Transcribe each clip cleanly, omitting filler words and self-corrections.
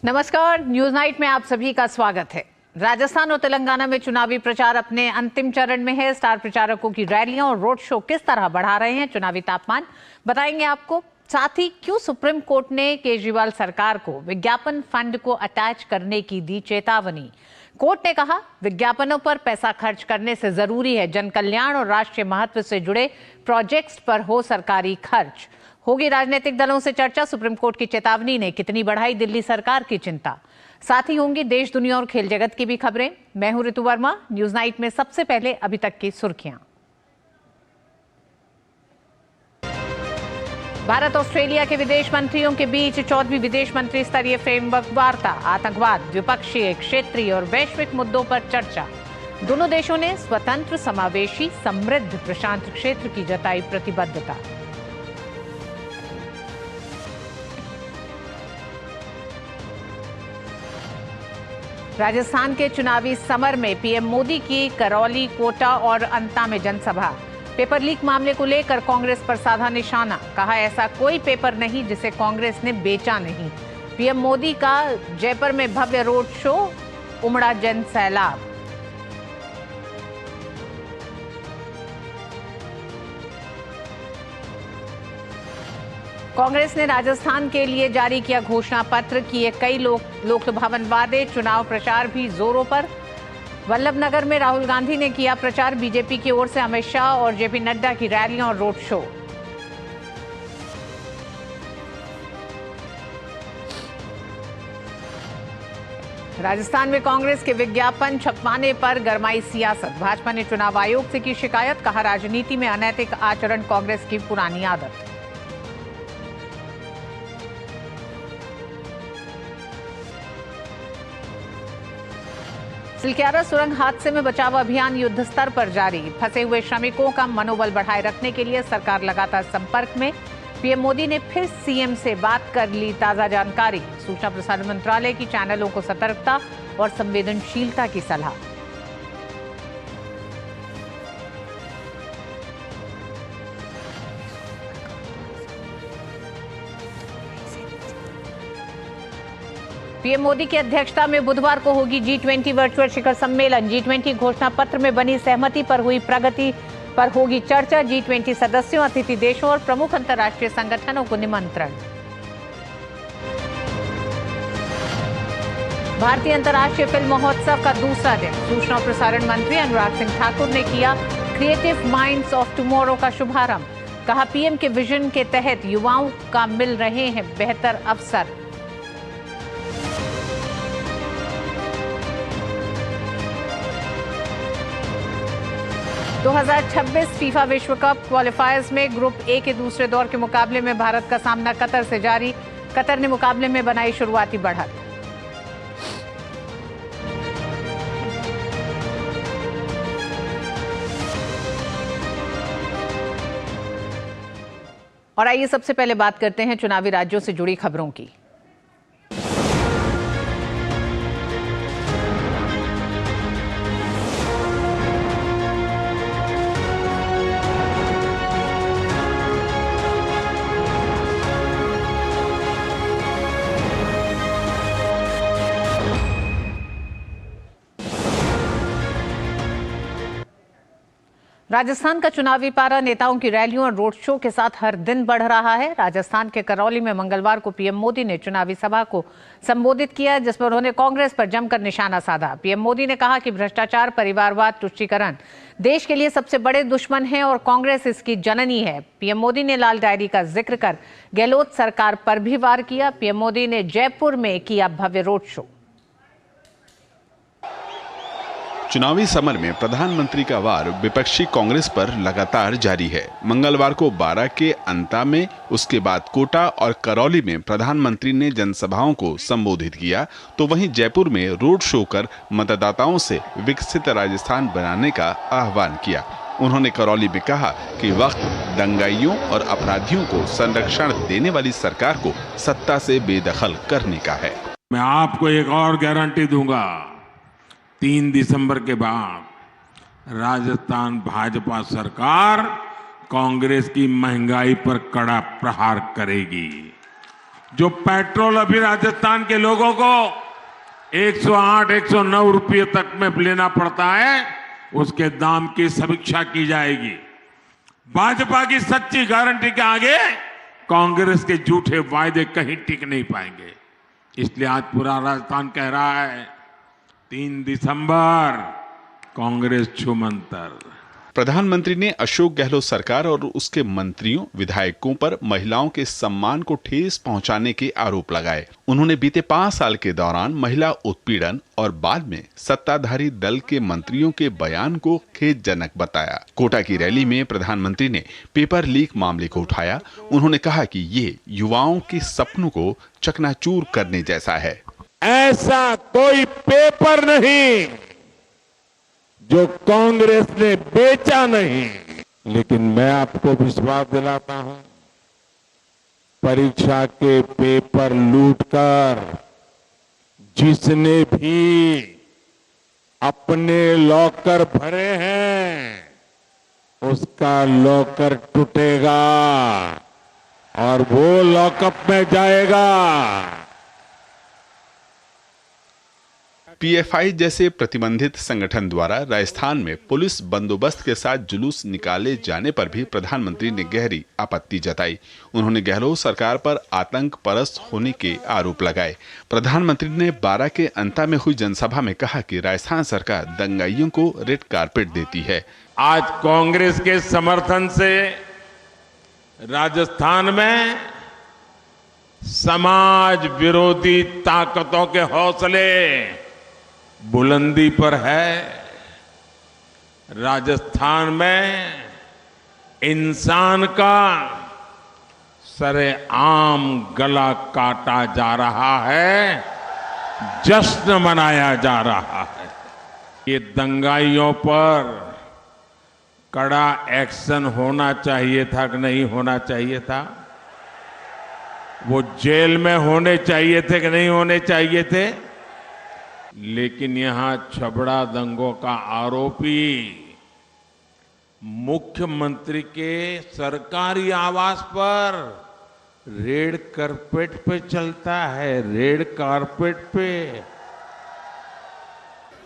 नमस्कार, news night में आप सभी का स्वागत है। राजस्थान और तेलंगाना में चुनावी प्रचार अपने अंतिम चरण में है। स्टार प्रचारकों की रैलियां और रोड शो किस तरह बढ़ा रहे हैं चुनावी तापमान, बताएंगे आपको। साथ ही क्यों सुप्रीम कोर्ट ने केजरीवाल सरकार को विज्ञापन फंड को अटैच करने की दी चेतावनी। कोर्ट ने कहा विज्ञापनों पर पैसा खर्च करने से जरूरी है जन कल्याण और राष्ट्रीय महत्व से जुड़े प्रोजेक्ट्स पर हो सरकारी खर्च। होगी राजनीतिक दलों से चर्चा, सुप्रीम कोर्ट की चेतावनी ने कितनी बढ़ाई दिल्ली सरकार की चिंता। साथ ही होंगी देश, दुनिया और खेल जगत की भी खबरें। मैं हूं ऋतु वर्मा। न्यूज नाइट में सबसे पहले अभी तक की सुर्खियां। भारत ऑस्ट्रेलिया के विदेश मंत्रियों के बीच 14वीं विदेश मंत्री स्तरीय फ्रेमवर्क वार्ता। आतंकवाद, द्विपक्षीय, क्षेत्रीय और वैश्विक मुद्दों पर चर्चा। दोनों देशों ने स्वतंत्र, समावेशी, समृद्ध प्रशांत क्षेत्र की जताई प्रतिबद्धता। राजस्थान के चुनावी समर में पीएम मोदी की करौली, कोटा और अंता में जनसभा। पेपर लीक मामले को लेकर कांग्रेस पर साधा निशाना। कहा ऐसा कोई पेपर नहीं जिसे कांग्रेस ने बेचा नहीं। पीएम मोदी का जयपुर में भव्य रोड शो, उमड़ा जन सैलाब। कांग्रेस ने राजस्थान के लिए जारी किया घोषणा पत्र, किए कई लोक भवन वादे। चुनाव प्रचार भी जोरों पर। वल्लभनगर में राहुल गांधी ने किया प्रचार। बीजेपी की ओर से अमित शाह और जेपी नड्डा की रैलियां और रोड शो। राजस्थान में कांग्रेस के विज्ञापन छपवाने पर गरमाई सियासत। भाजपा ने चुनाव आयोग से की शिकायत। कहा राजनीति में अनैतिक आचरण कांग्रेस की पुरानी आदत। सिलक्यारा सुरंग हादसे में बचाव अभियान युद्ध स्तर पर जारी। फंसे हुए श्रमिकों का मनोबल बढ़ाए रखने के लिए सरकार लगातार संपर्क में। पीएम मोदी ने फिर सीएम से बात कर ली ताजा जानकारी। सूचना प्रसारण मंत्रालय की चैनलों को सतर्कता और संवेदनशीलता की सलाह। पीएम मोदी की अध्यक्षता में बुधवार को होगी G20 वर्चुअल शिखर सम्मेलन। G20 घोषणा पत्र में बनी सहमति पर हुई प्रगति पर होगी चर्चा। G20 सदस्यों, अतिथि देशों और प्रमुख अंतर्राष्ट्रीय संगठनों को निमंत्रण। भारतीय अंतर्राष्ट्रीय फिल्म महोत्सव का दूसरा दिन। सूचना और प्रसारण मंत्री अनुराग सिंह ठाकुर ने किया क्रिएटिव माइंड्स ऑफ टुमारो का शुभारंभ। कहा पीएम के विजन के तहत युवाओं का मिल रहे हैं बेहतर अवसर। दो 2026 फीफा विश्व कप क्वालिफायर्स में ग्रुप ए के दूसरे दौर के मुकाबले में भारत का सामना कतर से जारी। कतर ने मुकाबले में बनाई शुरुआती बढ़त। और आइए सबसे पहले बात करते हैं चुनावी राज्यों से जुड़ी खबरों की। राजस्थान का चुनावी पारा नेताओं की रैलियों और रोड शो के साथ हर दिन बढ़ रहा है। राजस्थान के करौली में मंगलवार को पीएम मोदी ने चुनावी सभा को संबोधित किया, जिसमें उन्होंने कांग्रेस पर जमकर निशाना साधा। पीएम मोदी ने कहा कि भ्रष्टाचार, परिवारवाद, तुष्टीकरण देश के लिए सबसे बड़े दुश्मन हैं और कांग्रेस इसकी जननी है। पीएम मोदी ने लाल डायरी का जिक्र कर गहलोत सरकार पर भी वार किया। पीएम मोदी ने जयपुर में किया भव्य रोड शो। चुनावी समर में प्रधानमंत्री का वार विपक्षी कांग्रेस पर लगातार जारी है। मंगलवार को बारां के अंता में, उसके बाद कोटा और करौली में प्रधानमंत्री ने जनसभाओं को संबोधित किया, तो वहीं जयपुर में रोड शो कर मतदाताओं से विकसित राजस्थान बनाने का आह्वान किया। उन्होंने करौली में कहा कि वक्त दंगाइयों और अपराधियों को संरक्षण देने वाली सरकार को सत्ता से बेदखल करने का है। मैं आपको एक और गारंटी दूंगा, 3 दिसंबर के बाद राजस्थान भाजपा सरकार कांग्रेस की महंगाई पर कड़ा प्रहार करेगी। जो पेट्रोल अभी राजस्थान के लोगों को 108, 109 रुपये तक में लेना पड़ता है, उसके दाम की समीक्षा की जाएगी। भाजपा की सच्ची गारंटी के आगे कांग्रेस के झूठे वायदे कहीं टिक नहीं पाएंगे। इसलिए आज पूरा राजस्थान कह रहा है 3 दिसंबर कांग्रेस छूमंतर। प्रधानमंत्री ने अशोक गहलोत सरकार और उसके मंत्रियों विधायकों पर महिलाओं के सम्मान को ठेस पहुंचाने के आरोप लगाए। उन्होंने बीते 5 साल के दौरान महिला उत्पीड़न और बाद में सत्ताधारी दल के मंत्रियों के बयान को खेदजनक बताया। कोटा की रैली में प्रधानमंत्री ने पेपर लीक मामले को उठाया। उन्होंने कहा कि ये युवाओं के सपनों को चकनाचूर करने जैसा है। ऐसा कोई पेपर नहीं जो कांग्रेस ने बेचा नहीं, लेकिन मैं आपको विश्वास दिलाता हूं, परीक्षा के पेपर लूटकर जिसने भी अपने लॉकर भरे हैं उसका लॉकर टूटेगा और वो लॉकअप में जाएगा। पीएफआई जैसे प्रतिबंधित संगठन द्वारा राजस्थान में पुलिस बंदोबस्त के साथ जुलूस निकाले जाने पर भी प्रधानमंत्री ने गहरी आपत्ति जताई। उन्होंने गहलोत सरकार पर आतंक परस्त होने के आरोप लगाए। प्रधानमंत्री ने बारां के अंता में हुई जनसभा में कहा कि राजस्थान सरकार दंगाइयों को रेड कारपेट देती है। आज कांग्रेस के समर्थन से राजस्थान में समाज विरोधी ताकतों के हौसले बुलंदी पर है। राजस्थान में इंसान का सरेआम गला काटा जा रहा है, जश्न मनाया जा रहा है। ये दंगाइयों पर कड़ा एक्शन होना चाहिए था कि नहीं होना चाहिए था? वो जेल में होने चाहिए थे कि नहीं होने चाहिए थे? लेकिन यहां छबड़ा दंगों का आरोपी मुख्यमंत्री के सरकारी आवास पर रेड कारपेट पे चलता है, रेड कारपेट पे।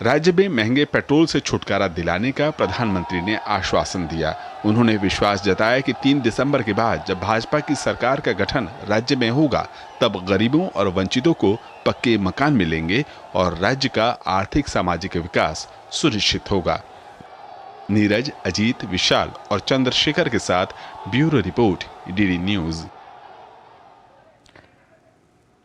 राज्य में महंगे पेट्रोल से छुटकारा दिलाने का प्रधानमंत्री ने आश्वासन दिया। उन्होंने विश्वास जताया कि 3 दिसंबर के बाद जब भाजपा की सरकार का गठन राज्य में होगा, तब गरीबों और वंचितों को पक्के मकान मिलेंगे और राज्य का आर्थिक सामाजिक विकास सुनिश्चित होगा। नीरज, अजीत, विशाल और चंद्रशेखर के साथ ब्यूरो रिपोर्ट, डीडी न्यूज।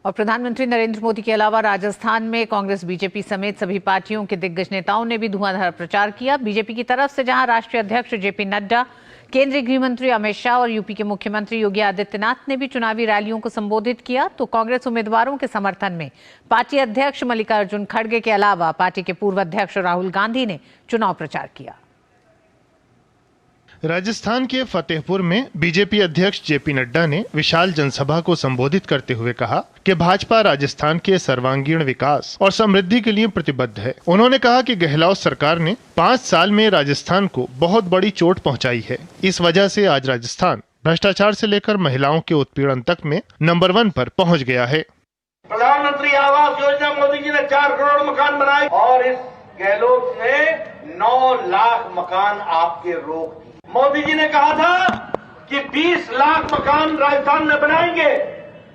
और प्रधानमंत्री नरेंद्र मोदी के अलावा राजस्थान में कांग्रेस, बीजेपी समेत सभी पार्टियों के दिग्गज नेताओं ने भी धुआंधार प्रचार किया। बीजेपी की तरफ से जहां राष्ट्रीय अध्यक्ष जेपी नड्डा, केंद्रीय गृह मंत्री अमित शाह और यूपी के मुख्यमंत्री योगी आदित्यनाथ ने भी चुनावी रैलियों को संबोधित किया, तो कांग्रेस उम्मीदवारों के समर्थन में पार्टी अध्यक्ष मल्लिकार्जुन खड़गे के अलावा पार्टी के पूर्व अध्यक्ष राहुल गांधी ने चुनाव प्रचार किया। राजस्थान के फतेहपुर में बीजेपी अध्यक्ष जेपी नड्डा ने विशाल जनसभा को संबोधित करते हुए कहा कि भाजपा राजस्थान के सर्वांगीण विकास और समृद्धि के लिए प्रतिबद्ध है। उन्होंने कहा कि गहलोत सरकार ने 5 साल में राजस्थान को बहुत बड़ी चोट पहुंचाई है। इस वजह से आज राजस्थान भ्रष्टाचार से लेकर महिलाओं के उत्पीड़न तक में नंबर 1 पर पहुंच गया है। प्रधानमंत्री आवास योजना मोदी जी ने 4 करोड़ मकान बनाए और इस गहलोत ने 9 लाख मकान आपके रोक दिए। मोदी जी ने कहा था कि 20 लाख मकान राजस्थान में बनाएंगे।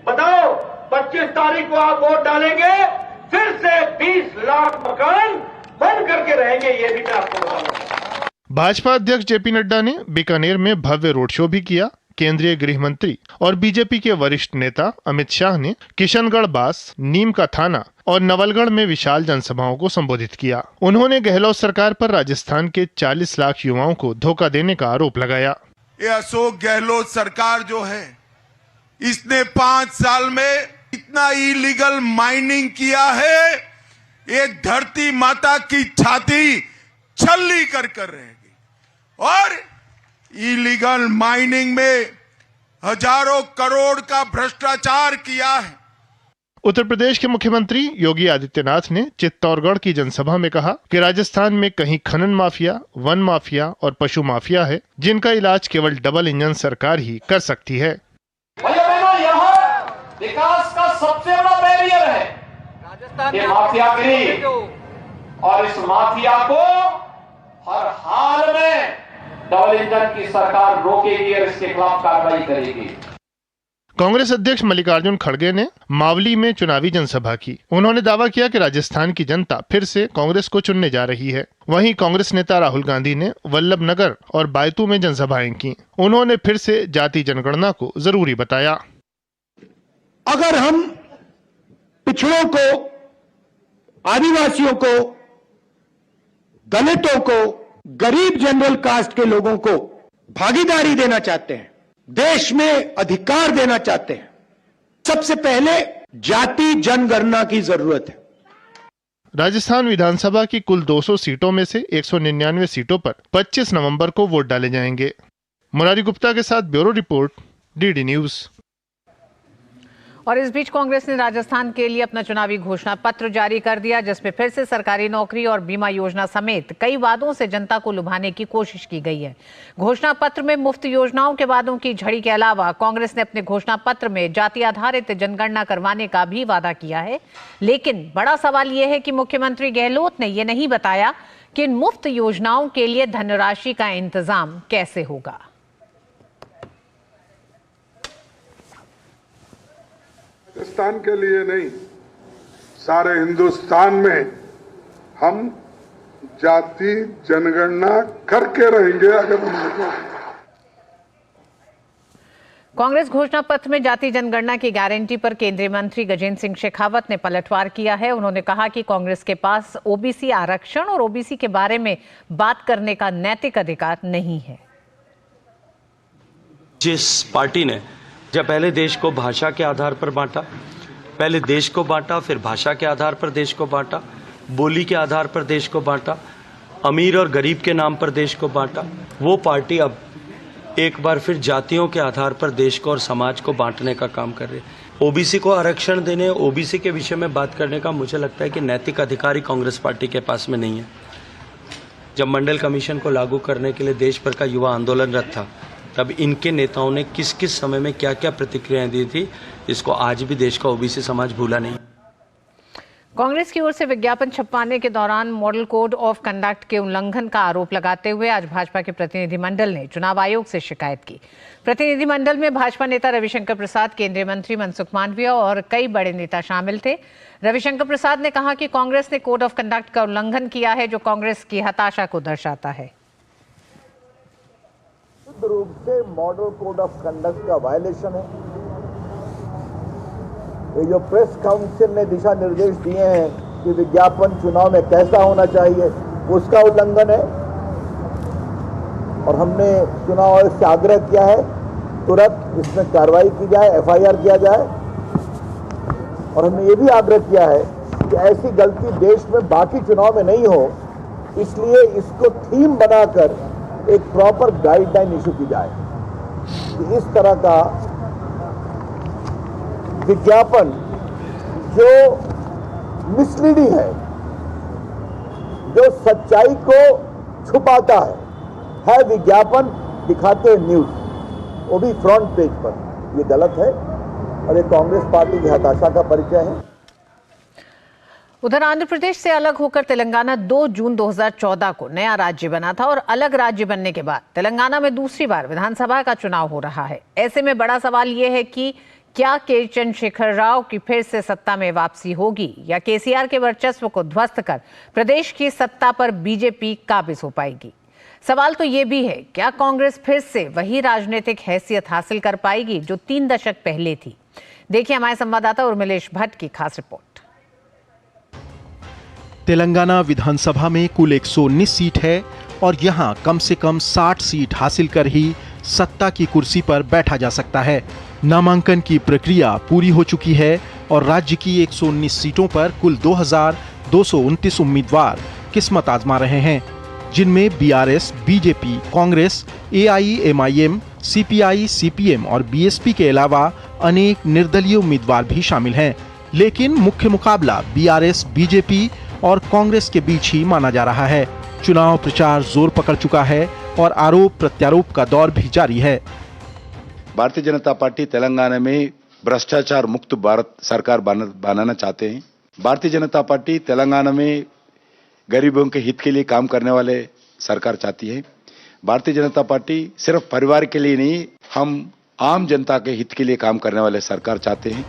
बताओ 25 तारीख को आप वोट डालेंगे, फिर से 20 लाख मकान बंद करके रहेंगे। ये भी मैं आपको बताऊंगा। भाजपा अध्यक्ष जेपी नड्डा ने बीकानेर में भव्य रोड शो भी किया। केंद्रीय गृह मंत्री और बीजेपी के वरिष्ठ नेता अमित शाह ने किशनगढ़ बास, नीम का थाना और नवलगढ़ में विशाल जनसभाओं को संबोधित किया। उन्होंने गहलोत सरकार पर राजस्थान के 40 लाख युवाओं को धोखा देने का आरोप लगाया। ये अशोक गहलोत सरकार जो है, इसने 5 साल में इतना इलीगल माइनिंग किया है, ये धरती माता की छाती छल्ली कर रहेगी। और इलीगल माइनिंग में हजारों करोड़ का भ्रष्टाचार किया है। उत्तर प्रदेश के मुख्यमंत्री योगी आदित्यनाथ ने चित्तौड़गढ़ की जनसभा में कहा कि राजस्थान में कहीं खनन माफिया, वन माफिया और पशु माफिया है, जिनका इलाज केवल डबल इंजन सरकार ही कर सकती है। यहाँ विकास सबसे बड़ा बैरियर है ये माफियागिरी, और इस माफिया को हर हाल में डबल इंजन की सरकार रोकेगी और इसके खिलाफ कार्रवाई करेगी। कांग्रेस अध्यक्ष मल्लिकार्जुन खड़गे ने मावली में चुनावी जनसभा की। उन्होंने दावा किया कि राजस्थान की जनता फिर से कांग्रेस को चुनने जा रही है। वहीं कांग्रेस नेता राहुल गांधी ने वल्लभनगर और बायतू में जनसभाएं की। उन्होंने फिर से जाति जनगणना को जरूरी बताया। अगर हम पिछड़ों को, आदिवासियों को, दलितों को, गरीब जनरल कास्ट के लोगों को भागीदारी देना चाहते हैं, देश में अधिकार देना चाहते हैं, सबसे पहले जाति जनगणना की जरूरत है। राजस्थान विधानसभा की कुल 200 सीटों में से 199 सीटों पर 25 नवंबर को वोट डाले जाएंगे। मुरारी गुप्ता के साथ ब्यूरो रिपोर्ट, डीडी न्यूज। और इस बीच कांग्रेस ने राजस्थान के लिए अपना चुनावी घोषणा पत्र जारी कर दिया, जिसमें फिर से सरकारी नौकरी और बीमा योजना समेत कई वादों से जनता को लुभाने की कोशिश की गई है। घोषणा पत्र में मुफ्त योजनाओं के वादों की झड़ी के अलावा कांग्रेस ने अपने घोषणा पत्र में जाति आधारित जनगणना करवाने का भी वादा किया है। लेकिन बड़ा सवाल यह है कि मुख्यमंत्री गहलोत ने यह नहीं बताया कि इन मुफ्त योजनाओं के लिए धनराशि का इंतजाम कैसे होगा। राजस्थान के लिए नहीं, सारे हिंदुस्तान में हम जाति जनगणना करके रहेंगे। अगर कांग्रेस घोषणा पत्र में जाति जनगणना की गारंटी पर केंद्रीय मंत्री गजेंद्र सिंह शेखावत ने पलटवार किया है। उन्होंने कहा कि कांग्रेस के पास ओबीसी आरक्षण और ओबीसी के बारे में बात करने का नैतिक अधिकार नहीं है। जिस पार्टी ने जब पहले देश को भाषा के आधार पर बांटा, पहले देश को बांटा, फिर भाषा के आधार पर देश को बांटा, बोली के आधार पर देश को बांटा, अमीर और गरीब के नाम पर देश को बांटा, वो पार्टी अब एक बार फिर जातियों के आधार पर देश को और समाज को बांटने का काम कर रही है। ओबीसी को आरक्षण देने, ओबीसी के विषय में बात करने का मुझे लगता है कि नैतिक अधिकार ही कांग्रेस पार्टी के पास में नहीं है। जब मंडल कमीशन को लागू करने के लिए देश भर का युवा आंदोलनरत था, तब इनके नेताओं ने किस किस समय में क्या क्या प्रतिक्रियाएं दी थी, इसको आज भी देश का ओबीसी समाज भूला नहीं। कांग्रेस की ओर से विज्ञापन छपवाने के दौरान मॉडल कोड ऑफ कंडक्ट के उल्लंघन का आरोप लगाते हुए आज भाजपा के प्रतिनिधिमंडल ने चुनाव आयोग से शिकायत की। प्रतिनिधिमंडल में भाजपा नेता रविशंकर प्रसाद, केंद्रीय मंत्री मनसुख मांडविया और कई बड़े नेता शामिल थे। रविशंकर प्रसाद ने कहा कि कांग्रेस ने कोड ऑफ कंडक्ट का उल्लंघन किया है, जो कांग्रेस की हताशा को दर्शाता है। रूप से मॉडल कोड ऑफ कंडक्ट का वायलेशन है। ये जो प्रेस काउंसिल ने दिशा निर्देश दिए हैं कि विज्ञापन चुनाव में कैसा होना चाहिए, उसका उल्लंघन है। और हमने चुनाव आयोग से आग्रह किया है तुरंत इसमें कार्रवाई की जाए, एफआईआर किया जाए। और हमने ये भी आग्रह किया है कि ऐसी गलती देश में बाकी चुनाव में नहीं हो, इसलिए इसको थीम बनाकर एक प्रॉपर गाइडलाइन इशू की जाए कि इस तरह का विज्ञापन जो मिसलीडिंग है, जो सच्चाई को छुपाता है विज्ञापन दिखाते हैं न्यूज, वो भी फ्रंट पेज पर, ये गलत है और ये कांग्रेस पार्टी की हताशा का परिचय है। उधर आंध्र प्रदेश से अलग होकर तेलंगाना 2 जून 2014 को नया राज्य बना था और अलग राज्य बनने के बाद तेलंगाना में दूसरी बार विधानसभा का चुनाव हो रहा है। ऐसे में बड़ा सवाल यह है कि क्या के चंद्रशेखर राव की फिर से सत्ता में वापसी होगी या केसीआर के वर्चस्व को ध्वस्त कर प्रदेश की सत्ता पर बीजेपी काबिज हो पाएगी। सवाल तो ये भी है, क्या कांग्रेस फिर से वही राजनीतिक हैसियत हासिल कर पाएगी जो 3 दशक पहले थी। देखिए हमारे संवाददाता उर्मिलेश भट्ट की खास रिपोर्ट। तेलंगाना विधानसभा में कुल 119 सीट है और यहां कम से कम 60 सीट हासिल कर ही सत्ता की कुर्सी पर बैठा जा सकता है। नामांकन की प्रक्रिया पूरी हो चुकी है और राज्य की 119 सीटों पर कुल 2229 उम्मीदवार किस्मत आजमा रहे हैं, जिनमें BRS, BJP, Congress, AIMIM, CPI, CPM और बीएसपी के अलावा अनेक निर्दलीय उम्मीदवार भी शामिल हैं। लेकिन मुख्य मुकाबला बीआरएस, बीजेपी और कांग्रेस के बीच ही माना जा रहा है। चुनाव प्रचार जोर पकड़ चुका है और आरोप प्रत्यारोप का दौर भी जारी है। भारतीय जनता पार्टी तेलंगाना में भ्रष्टाचार मुक्त भारत सरकार बनाना चाहते हैं। भारतीय जनता पार्टी तेलंगाना में गरीबों के हित के लिए काम करने वाले सरकार चाहती है। भारतीय जनता पार्टी सिर्फ परिवार के लिए नहीं, हम आम जनता के हित के लिए काम करने वाले सरकार चाहते हैं।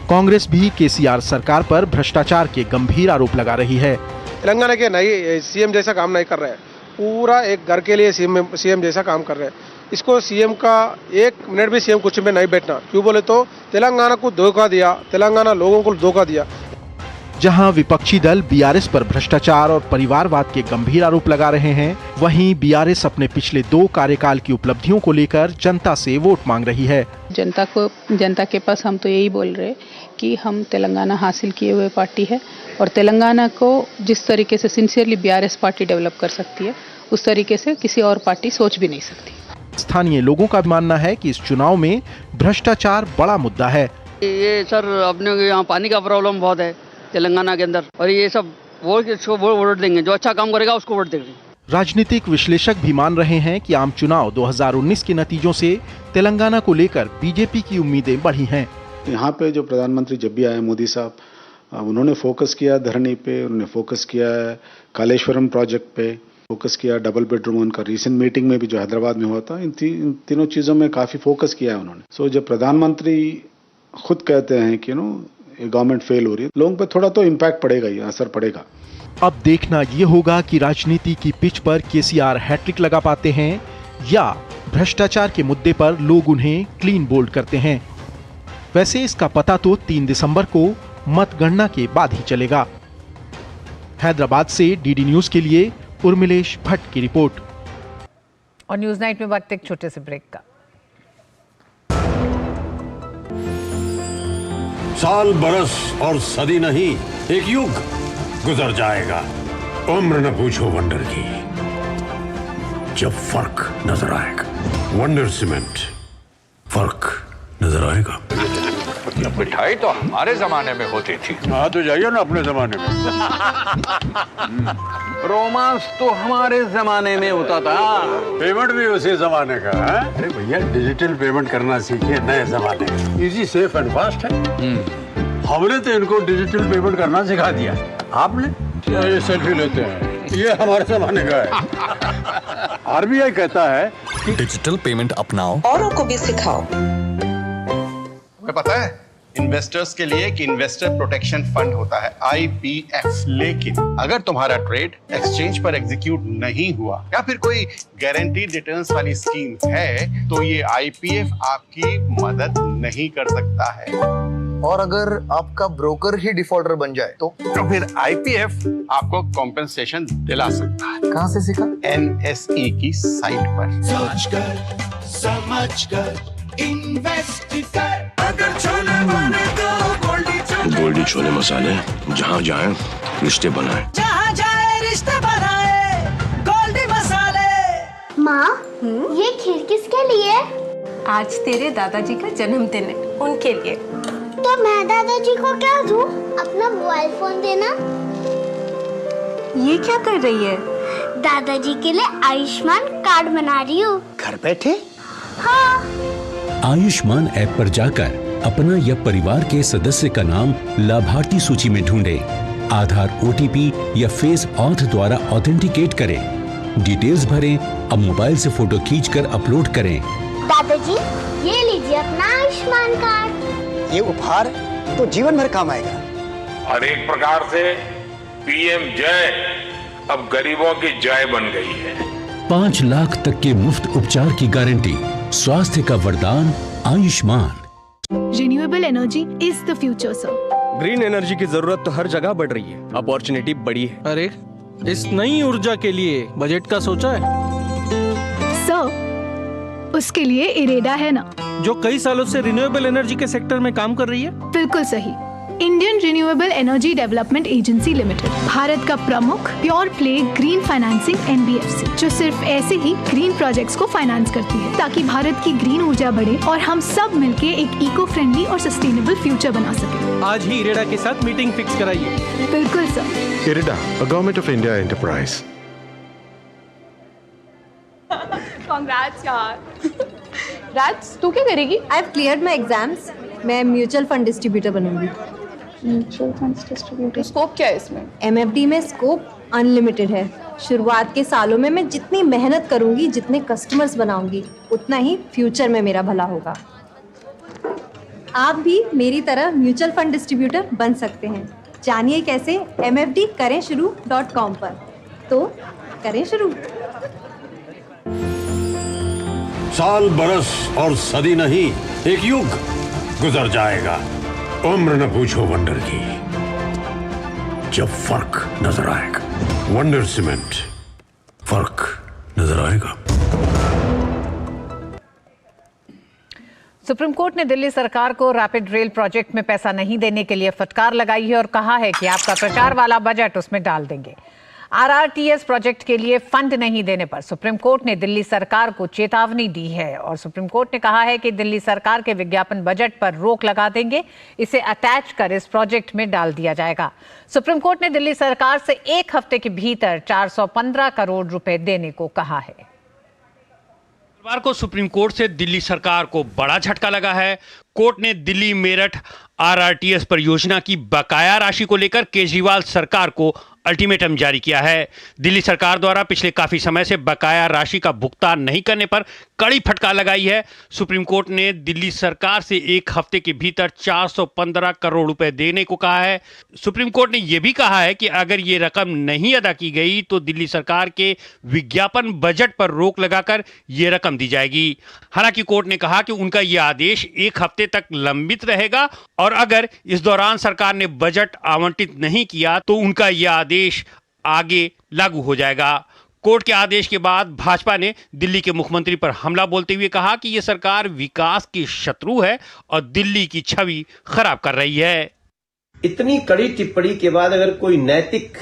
कांग्रेस भी केसीआर सरकार पर भ्रष्टाचार के गंभीर आरोप लगा रही है। तेलंगाना के नई सीएम जैसा काम नहीं कर रहे हैं, पूरा एक घर के लिए सीएम जैसा काम कर रहे हैं। इसको सीएम का 1 मिनट भी सीएम कुछ में नहीं बैठना, क्यों बोले तो तेलंगाना को धोखा दिया, तेलंगाना लोगों को धोखा दिया। जहां विपक्षी दल बीआरएस पर भ्रष्टाचार और परिवारवाद के गंभीर आरोप लगा रहे हैं, वहीं बीआरएस अपने पिछले 2 कार्यकाल की उपलब्धियों को लेकर जनता से वोट मांग रही है। जनता के पास हम तो यही बोल रहे कि हम तेलंगाना हासिल किए हुए पार्टी है और तेलंगाना को जिस तरीके से सिंसियरली बीआरएस पार्टी डेवलप कर सकती है, उस तरीके से किसी और पार्टी सोच भी नहीं सकती। स्थानीय लोगों का मानना है कि इस चुनाव में भ्रष्टाचार बड़ा मुद्दा है। ये सर अपने यहाँ पानी का प्रॉब्लम बहुत है तेलंगाना के अंदर, और ये सब वोट देंगे, जो अच्छा काम करेगा उसको वोट देंगे। राजनीतिक विश्लेषक भी मान रहे हैं कि आम चुनाव 2019 के नतीजों से तेलंगाना को लेकर बीजेपी की उम्मीदें बढ़ी हैं। यहाँ पे जो प्रधानमंत्री जब भी आए मोदी साहब, उन्होंने फोकस किया धरनी पे, उन्होंने फोकस किया कालेश्वरम प्रोजेक्ट पे, फोकस किया डबल बेडरूम, उनका रीसेंट मीटिंग में भी जो हैदराबाद में हुआ था, इन तीनों चीज़ों में काफ़ी फोकस किया है उन्होंने। सो जब प्रधानमंत्री खुद कहते हैं कि ये गवर्नमेंट फेल हो रही है, लोगों पे थोड़ा तो इम्पैक्ट पड़ेगा ही, असर पड़ेगा। अब देखना ये होगा कि राजनीति की पिच पर केसीआर हैट्रिक लगा पाते हैं या भ्रष्टाचार के मुद्दे पर लोग उन्हें क्लीन बोल्ड करते हैं। वैसे इसका पता तो 3 दिसंबर को मतगणना के बाद ही चलेगा। हैदराबाद से डीडी न्यूज के लिए उर्मिलेश भट्ट की रिपोर्ट। और न्यूज नाइट में वक्त एक छोटे से ब्रेक का। साल बरस और सदी नहीं, एक युग गुजर जाएगा। उम्र न पूछो वंडर की, जब फर्क नजर आएगा। वंडर सीमेंट, फर्क नजर आएगा। मिठाई तो हमारे जमाने में होती थी। हाँ तो जाइए ना अपने जमाने में। रोमांस तो हमारे जमाने में होता था। पेमेंट भी उसी जमाने का है। अरे भैया डिजिटल पेमेंट करना सीखिए नए जमाने में। इजी, सेफ एंड फास्ट है। हमने तो इनको डिजिटल पेमेंट करना सिखा दिया। आपने ये सेल्फी लेते हैं, ये हमारे जमाने का है। आरबीआई कहता है कि डिजिटल पेमेंट अपनाओ, औरों को भी सिखाओ। तुम्हें पता है इन्वेस्टर्स के लिए एक इन्वेस्टर प्रोटेक्शन फंड होता है, IPF। लेकिन अगर तुम्हारा ट्रेड एक्सचेंज पर एग्जीक्यूट नहीं हुआ या फिर कोई गारंटीड रिटर्न्स वाली स्कीम है, तो ये IPF आपकी मदद नहीं कर सकता है। और अगर आपका ब्रोकर ही डिफॉल्टर बन जाए तो फिर IPF आपको कॉम्पेंसेशन दिला सकता है। कहाँ से सीखा? NSE की साइट पर। समझ कर इन्वेस्ट कर। अगर छोले बने तो गोल्डी छोले मसाले, जहाँ जाए रिश्ते बनाए, जहाँ जाए रिश्ते बनाए, गोल्डी मसाले। माँ, ये खीर किसके लिए? आज तेरे दादाजी का जन्मदिन है, उनके लिए। तो मैं दादाजी को क्या दूँ? अपना मोबाइल फोन देना। ये क्या कर रही है? दादाजी के लिए आयुष्मान कार्ड बना रही हूँ। घर बैठे? हाँ। आयुष्मान ऐप पर जाकर अपना या परिवार के सदस्य का नाम लाभार्थी सूची में ढूंढें, आधार, OTP या फेस ऑथ द्वारा ऑथेंटिकेट करें, डिटेल्स भरें। अब मोबाइल से फोटो खींचकर अपलोड करें। दादाजी, ये लीजिए अपना आयुष्मान कार्ड। ये उपहार तो जीवन भर काम आएगा। और एक प्रकार से PM जय अब गरीबों की जय बन गई है। 5 लाख तक के मुफ्त उपचार की गारंटी, स्वास्थ्य का वरदान Ayushman. Renewable energy is the future sir. Green energy की जरूरत तो हर जगह बढ़ रही है, अपॉर्चुनिटी बड़ी है। अरे इस नई ऊर्जा के लिए बजट का सोचा है सर? उसके लिए इरेडा है ना, जो कई सालों से रिन्यूएबल एनर्जी के सेक्टर में काम कर रही है। बिल्कुल सही। Indian renewable energy development agency limited, Bharat का प्रमुख pure play green financing NBFC, जो सिर्फ ऐसे ही ग्रीन प्रोजेक्ट्स को फाइनेंस करती है ताकि भारत की ग्रीन ऊर्जा बढ़े और हम सब मिलके एक इको फ्रेंडली और सस्टेनेबल फ्यूचर बना सके। आज ही इरेडा के साथ मीटिंग फिक्स कराइए। बिल्कुल sir. IREDA, a Government of India enterprise. Congrats यार। राज, तू क्या करेगी? I have cleared my exams. मैं म्यूचुअल फंड डिस्ट्रीब्यूटर बनूंगी। म्यूचुअल फंड डिस्ट्रीब्यूटर, स्कोप क्या है इसमें? एमएफडी में स्कोप अनलिमिटेड है। शुरुआत के सालों में मैं जितनी मेहनत करूंगी, जितने कस्टमर्स बनाऊंगी, उतना ही फ्यूचर में मेरा भला होगा। आप भी मेरी तरह म्यूचुअल फंड डिस्ट्रीब्यूटर बन सकते हैं। जानिए कैसे mfdkarenshuru.com पर। तो करें शुरू। साल बरस और सदी नहीं, एक युग गुजर जाएगा। उम्र न पूछो वंडर की, जब फर्क नजर आएगा। वंडर सीमेंट, फर्क नजर आएगा। सुप्रीम कोर्ट ने दिल्ली सरकार को रैपिड रेल प्रोजेक्ट में पैसा नहीं देने के लिए फटकार लगाई है और कहा है कि आपका प्रचार वाला बजट उसमें डाल देंगे। आरआरटीएस प्रोजेक्ट के लिए फंड नहीं देने पर सुप्रीम कोर्ट ने दिल्ली सरकार को चेतावनी दी है और सुप्रीम कोर्ट ने कहा है कि दिल्ली सरकार के विज्ञापन बजट पर रोक लगा देंगे, इसे अटैच कर इस प्रोजेक्ट में डाल दिया जाएगा। सुप्रीम कोर्ट ने दिल्ली सरकार से 1 हफ्ते के भीतर 415 करोड़ रुपए देने को कहा है। शुक्रवार को सुप्रीम कोर्ट से दिल्ली सरकार को बड़ा झटका लगा है। कोर्ट ने दिल्ली मेरठ आरआरटीएस परियोजना की बकाया राशि को लेकर केजरीवाल सरकार को अल्टीमेटम जारी किया है। दिल्ली सरकार द्वारा पिछले काफी समय से बकाया राशि का भुगतान नहीं करने पर कड़ी फटकार लगाई है। सुप्रीम कोर्ट ने दिल्ली सरकार से 1 हफ्ते के भीतर 415 करोड़ रुपए देने को कहा है। सुप्रीम कोर्ट ने यह भी कहा है कि अगर ये रकम नहीं अदा की गई तो दिल्ली सरकार के विज्ञापन बजट पर रोक लगाकर ये रकम दी जाएगी। हालांकि कोर्ट ने कहा कि उनका यह आदेश 1 हफ्ते तक लंबित रहेगा और अगर इस दौरान सरकार ने बजट आवंटित नहीं किया तो उनका यह आदेश आगे लागू हो जाएगा। कोर्ट के आदेश के बाद भाजपा ने दिल्ली के मुख्यमंत्री पर हमला बोलते हुए कहा कि यह सरकार विकास की शत्रु है और दिल्ली की छवि खराब कर रही है। इतनी कड़ी टिप्पणी के बाद अगर कोई नैतिक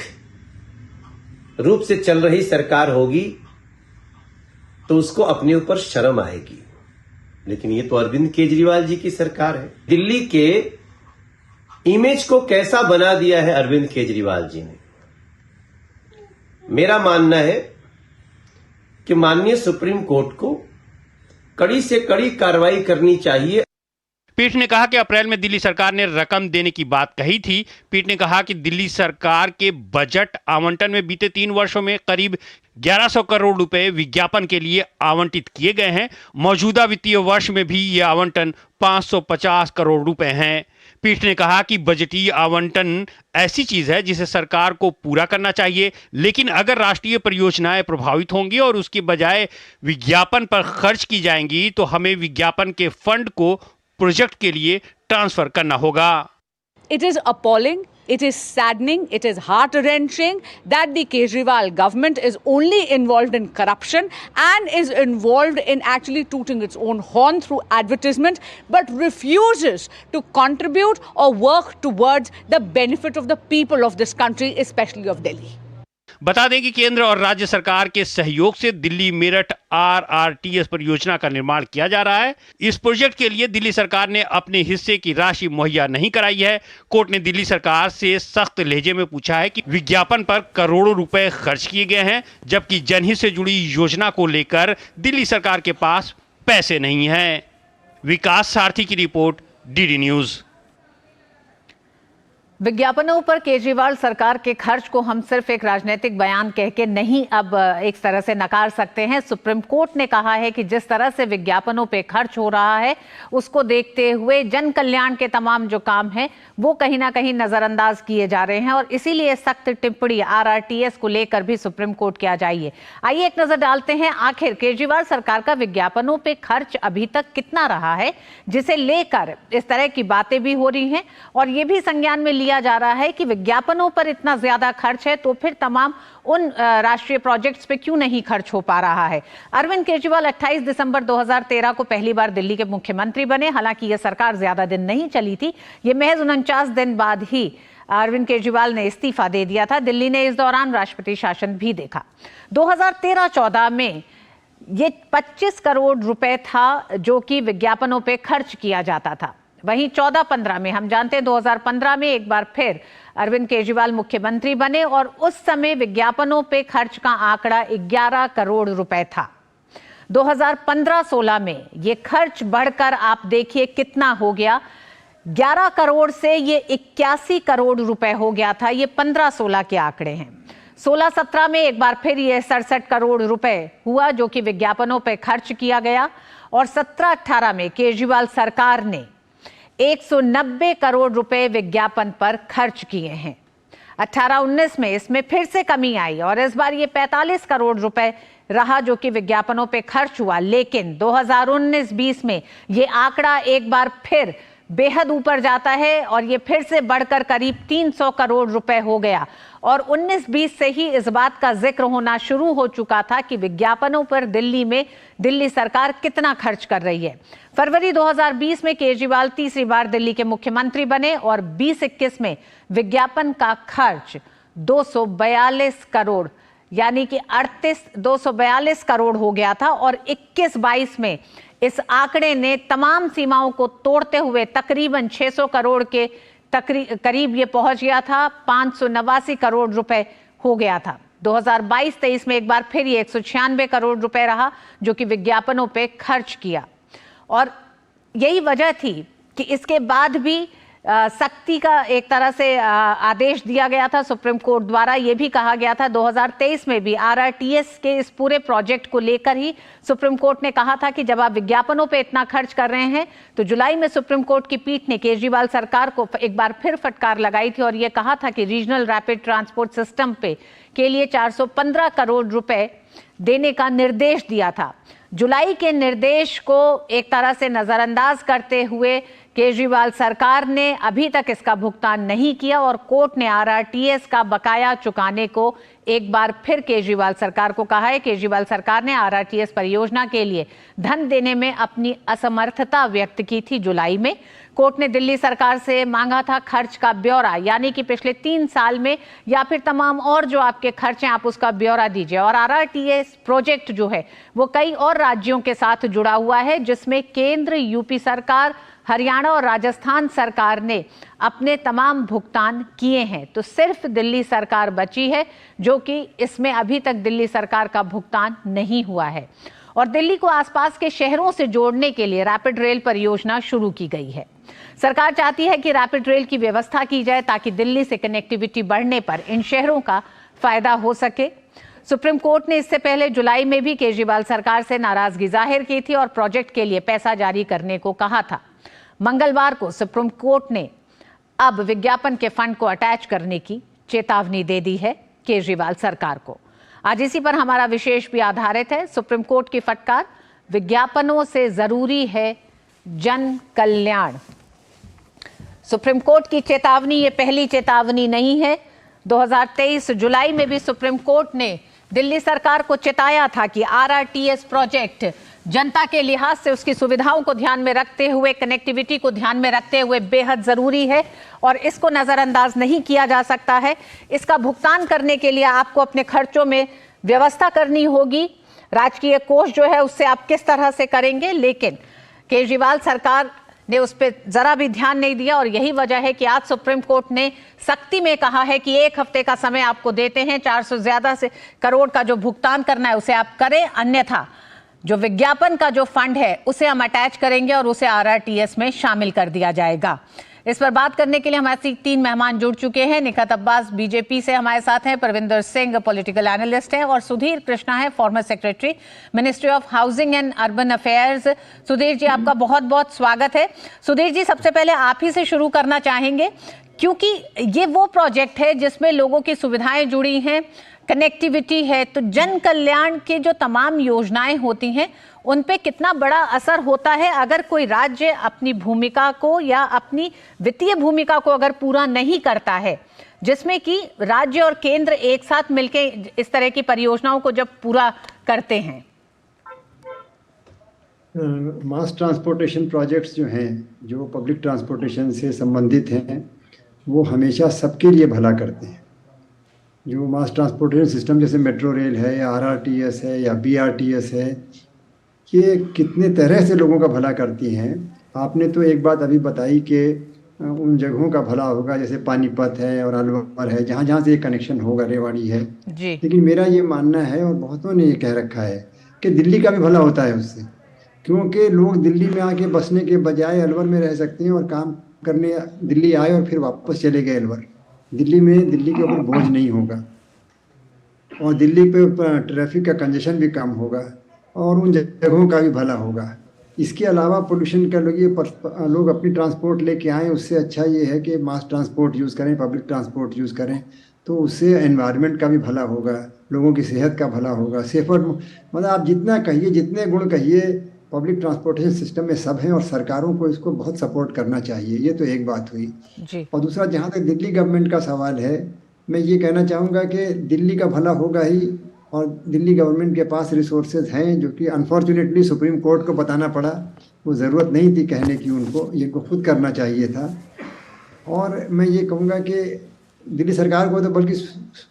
रूप से चल रही सरकार होगी तो उसको अपने ऊपर शर्म आएगी, लेकिन ये तो अरविंद केजरीवाल जी की सरकार है। दिल्ली के इमेज को कैसा बना दिया है अरविंद केजरीवाल जी ने। मेरा मानना है कि माननीय सुप्रीम कोर्ट को कड़ी से कड़ी कार्रवाई करनी चाहिए। पीठ ने कहा कि अप्रैल में दिल्ली सरकार ने रकम देने की बात कही थी। पीठ ने कहा कि दिल्ली सरकार के बजट आवंटन में बीते 3 वर्षों में करीब 1100 करोड़ रुपए विज्ञापन के लिए आवंटित किए गए हैं। मौजूदा वित्तीय वर्ष में भी यह आवंटन 550 करोड़ रुपए हैं। पीठ ने कहा कि बजटीय आवंटन ऐसी चीज है जिसे सरकार को पूरा करना चाहिए, लेकिन अगर राष्ट्रीय परियोजनाएं प्रभावित होंगी और उसके बजाय विज्ञापन पर खर्च की जाएंगी तो हमें विज्ञापन के फंड को प्रोजेक्ट के लिए ट्रांसफर करना होगा। It is appalling, it is saddening, it is heart-wrenching that the Kejriwal government is only involved in corruption and is involved in actually tooting its own horn through advertisement, but refuses to contribute or work towards the benefit of the people of this country, especially of Delhi. बता दें कि केंद्र और राज्य सरकार के सहयोग से दिल्ली मेरठ आरआरटीएस परियोजना का निर्माण किया जा रहा है। इस प्रोजेक्ट के लिए दिल्ली सरकार ने अपने हिस्से की राशि मुहैया नहीं कराई है। कोर्ट ने दिल्ली सरकार से सख्त लहजे में पूछा है कि विज्ञापन पर करोड़ों रुपए खर्च किए गए हैं, जबकि जनहित से जुड़ी योजना को लेकर दिल्ली सरकार के पास पैसे नहीं हैं। विकास सारथी की रिपोर्ट, डीडी न्यूज। विज्ञापनों पर केजरीवाल सरकार के खर्च को हम सिर्फ एक राजनीतिक बयान कह के नहीं अब एक तरह से नकार सकते हैं। सुप्रीम कोर्ट ने कहा है कि जिस तरह से विज्ञापनों पे खर्च हो रहा है उसको देखते हुए जन कल्याण के तमाम जो काम हैं वो कहीं ना कहीं नजरअंदाज किए जा रहे हैं और इसीलिए सख्त टिप्पणी आरआरटीएस को लेकर भी सुप्रीम कोर्ट के आ जाइए। आइए एक नजर डालते हैं आखिर केजरीवाल सरकार का विज्ञापनों पे खर्च अभी तक कितना रहा है, जिसे लेकर इस तरह की बातें भी हो रही हैं और ये भी संज्ञान में लिया जा रहा है कि विज्ञापनों पर इतना ज्यादा खर्च है तो फिर तमाम उन राष्ट्रीय प्रोजेक्ट्स पे क्यों नहीं खर्च हो पा रहा है। अरविंद केजरीवाल 28 दिसंबर 2013 को पहली बार दिल्ली के मुख्यमंत्री बने। हालांकि यह सरकार ज्यादा दिन नहीं चली थी, ये महज 49 दिन बाद ही अरविंद केजरीवाल ने इस्तीफा दे दिया था। दिल्ली ने इस दौरान राष्ट्रपति शासन भी देखा। 2013-14 में ये 25 करोड़ रुपए था जो कि विज्ञापनों पे खर्च किया जाता था। वहीं 14-15 में हम जानते हैं 2015 में एक बार फिर अरविंद केजरीवाल मुख्यमंत्री बने और उस समय विज्ञापनों पे खर्च का आंकड़ा 11 करोड़ रुपए था। 2015-16 में ये खर्च बढ़कर आप देखिए कितना हो गया, 11 करोड़ से ये 81 करोड़ रुपए हो गया था। ये 15-16 के आंकड़े हैं। 16-17 में एक बार फिर ये 67 करोड़ रुपए हुआ जो कि विज्ञापनों पे खर्च किया गया, और 17-18 में केजरीवाल सरकार ने 190 करोड़ रुपए विज्ञापन पर खर्च किए हैं। 18-19 में इसमें फिर से कमी आई और इस बार ये 45 करोड़ रुपए रहा जो कि विज्ञापनों पे खर्च हुआ। लेकिन 2019-20 में ये आंकड़ा एक बार फिर बेहद ऊपर जाता है और ये फिर से बढ़कर करीब 300 करोड़ रुपए हो गया। और 19-20 से ही इस बात का जिक्र होना शुरू हो चुका था कि विज्ञापनों पर दिल्ली सरकार कितना खर्च कर रही है। फरवरी 2020 में केजरीवाल तीसरी बार दिल्ली के मुख्यमंत्री बने और 20-21 में विज्ञापन का खर्च 242 करोड़ यानी कि 242 करोड़ हो गया था, और 21-22 में इस आंकड़े ने तमाम सीमाओं को तोड़ते हुए तकरीबन 600 करोड़ के करीब ये पहुंच गया था। 589 करोड़ रुपए हो गया था। 2022-23 में एक बार फिर ये 196 करोड़ रुपए रहा जो कि विज्ञापनों पे खर्च किया। और यही वजह थी कि इसके बाद भी सख्ती का एक तरह से आदेश दिया गया था सुप्रीम कोर्ट द्वारा। यह भी कहा गया था 2023 में भी आरआरटीएस के इस पूरे प्रोजेक्ट को लेकर ही सुप्रीम कोर्ट ने कहा था कि जब आप विज्ञापनों पे इतना खर्च कर रहे हैं तो जुलाई में सुप्रीम कोर्ट की पीठ ने केजरीवाल सरकार को एक बार फिर फटकार लगाई थी और यह कहा था कि रीजनल रैपिड ट्रांसपोर्ट सिस्टम पे के लिए 415 करोड़ रुपए देने का निर्देश दिया था। जुलाई के निर्देश को एक तरह से नजरअंदाज करते हुए केजरीवाल सरकार ने अभी तक इसका भुगतान नहीं किया और कोर्ट ने आरआरटीएस का बकाया चुकाने को एक बार फिर केजरीवाल सरकार को कहा है। केजरीवाल सरकार ने आरआरटीएस परियोजना के लिए धन देने में अपनी असमर्थता व्यक्त की थी। जुलाई में कोर्ट ने दिल्ली सरकार से मांगा था खर्च का ब्यौरा, यानी कि पिछले 3 साल में या फिर तमाम और जो आपके खर्च हैं आप उसका ब्यौरा दीजिए। और आरआरटीएस प्रोजेक्ट जो है वो कई और राज्यों के साथ जुड़ा हुआ है जिसमें केंद्र, यूपी सरकार, हरियाणा और राजस्थान सरकार ने अपने तमाम भुगतान किए हैं। तो सिर्फ दिल्ली सरकार बची है जो कि इसमें अभी तक दिल्ली सरकार का भुगतान नहीं हुआ है। और दिल्ली को आसपास के शहरों से जोड़ने के लिए रैपिड रेल परियोजना शुरू की गई है। सरकार चाहती है कि रैपिड रेल की व्यवस्था की जाए ताकि दिल्ली से कनेक्टिविटी बढ़ने पर इन शहरों का फायदा हो सके। सुप्रीम कोर्ट ने इससे पहले जुलाई में भी केजरीवाल सरकार से नाराजगी जाहिर की थी और प्रोजेक्ट के लिए पैसा जारी करने को कहा था। मंगलवार को सुप्रीम कोर्ट ने अब विज्ञापन के फंड को अटैच करने की चेतावनी दे दी है केजरीवाल सरकार को। आज इसी पर हमारा विशेष भी आधारित है। सुप्रीम कोर्ट की फटकार, विज्ञापनों से जरूरी है जन कल्याण। सुप्रीम कोर्ट की चेतावनी ये पहली चेतावनी नहीं है। 2023 जुलाई में भी सुप्रीम कोर्ट ने दिल्ली सरकार को चेताया था कि आरआरटीएस प्रोजेक्ट जनता के लिहाज से उसकी सुविधाओं को ध्यान में रखते हुए, कनेक्टिविटी को ध्यान में रखते हुए बेहद जरूरी है और इसको नजरअंदाज नहीं किया जा सकता है। इसका भुगतान करने के लिए आपको अपने खर्चों में व्यवस्था करनी होगी। राजकीय कोष जो है उससे आप किस तरह से करेंगे, लेकिन केजरीवाल सरकार ने उस पर जरा भी ध्यान नहीं दिया और यही वजह है कि आज सुप्रीम कोर्ट ने सख्ती में कहा है कि 1 हफ्ते का समय आपको देते हैं। 400 ज्यादा से करोड़ का जो भुगतान करना है उसे आप करें, अन्यथा जो विज्ञापन का जो फंड है उसे हम अटैच करेंगे और उसे आरआरटीएस में शामिल कर दिया जाएगा। इस पर बात करने के लिए हमारे 3 मेहमान जुड़ चुके हैं। निखत अब्बास बीजेपी से हमारे साथ हैं, परविंदर सिंह पॉलिटिकल एनालिस्ट हैं और सुधीर कृष्णा है former secretary ministry of housing and urban affairs. Sudhir ji, आपका बहुत बहुत स्वागत है। सुधीर जी, सबसे पहले आप ही से शुरू करना चाहेंगे क्योंकि ये वो प्रोजेक्ट है जिसमें लोगों की सुविधाएं जुड़ी हैं, कनेक्टिविटी है, तो जन कल्याण की जो तमाम योजनाएं होती हैं उन पे कितना बड़ा असर होता है अगर कोई राज्य अपनी भूमिका को या अपनी वित्तीय भूमिका को अगर पूरा नहीं करता है, जिसमें कि राज्य और केंद्र एक साथ मिलकर इस तरह की परियोजनाओं को जब पूरा करते हैं। मास ट्रांसपोर्टेशन प्रोजेक्ट्स जो हैं, जो पब्लिक ट्रांसपोर्टेशन से संबंधित हैं, वो हमेशा सबके लिए भला करते हैं। जो मास ट्रांसपोर्टेशन सिस्टम जैसे मेट्रो रेल है या आरआरटीएस है या बीआरटीएस है, ये कितने तरह से लोगों का भला करती हैं। आपने तो एक बात अभी बताई कि उन जगहों का भला होगा जैसे पानीपत है और अलवर है, जहाँ जहाँ से ये कनेक्शन होगा, रेवाड़ी है जी। लेकिन मेरा ये मानना है और बहुतों ने ये कह रखा है कि दिल्ली का भी भला होता है उससे, क्योंकि लोग दिल्ली में आके बसने के बजाय अलवर में रह सकते हैं और काम करने दिल्ली आए और फिर वापस चले गए अलवर। दिल्ली में दिल्ली के ऊपर बोझ नहीं होगा और दिल्ली पे ट्रैफिक का कंजेशन भी कम होगा और उन जगहों का भी भला होगा। इसके अलावा पोल्यूशन का लोग अपनी ट्रांसपोर्ट लेके आएँ, उससे अच्छा ये है कि मास ट्रांसपोर्ट यूज़ करें, पब्लिक ट्रांसपोर्ट यूज़ करें, तो उससे एनवायरनमेंट का भी भला होगा, लोगों की सेहत का भला होगा। सेफर मतलब आप जितना कहिए, जितने गुण कहिए, पब्लिक ट्रांसपोर्टेशन सिस्टम में सब हैं और सरकारों को इसको बहुत सपोर्ट करना चाहिए। ये तो एक बात हुई जी। और दूसरा, जहाँ तक दिल्ली गवर्नमेंट का सवाल है, मैं ये कहना चाहूँगा कि दिल्ली का भला होगा ही और दिल्ली गवर्नमेंट के पास रिसोर्सेज हैं, जो कि अनफॉर्चुनेटली सुप्रीम कोर्ट को बताना पड़ा। वो ज़रूरत नहीं थी कहने की उनको, ये को खुद करना चाहिए था। और मैं ये कहूँगा कि दिल्ली सरकार को तो बल्कि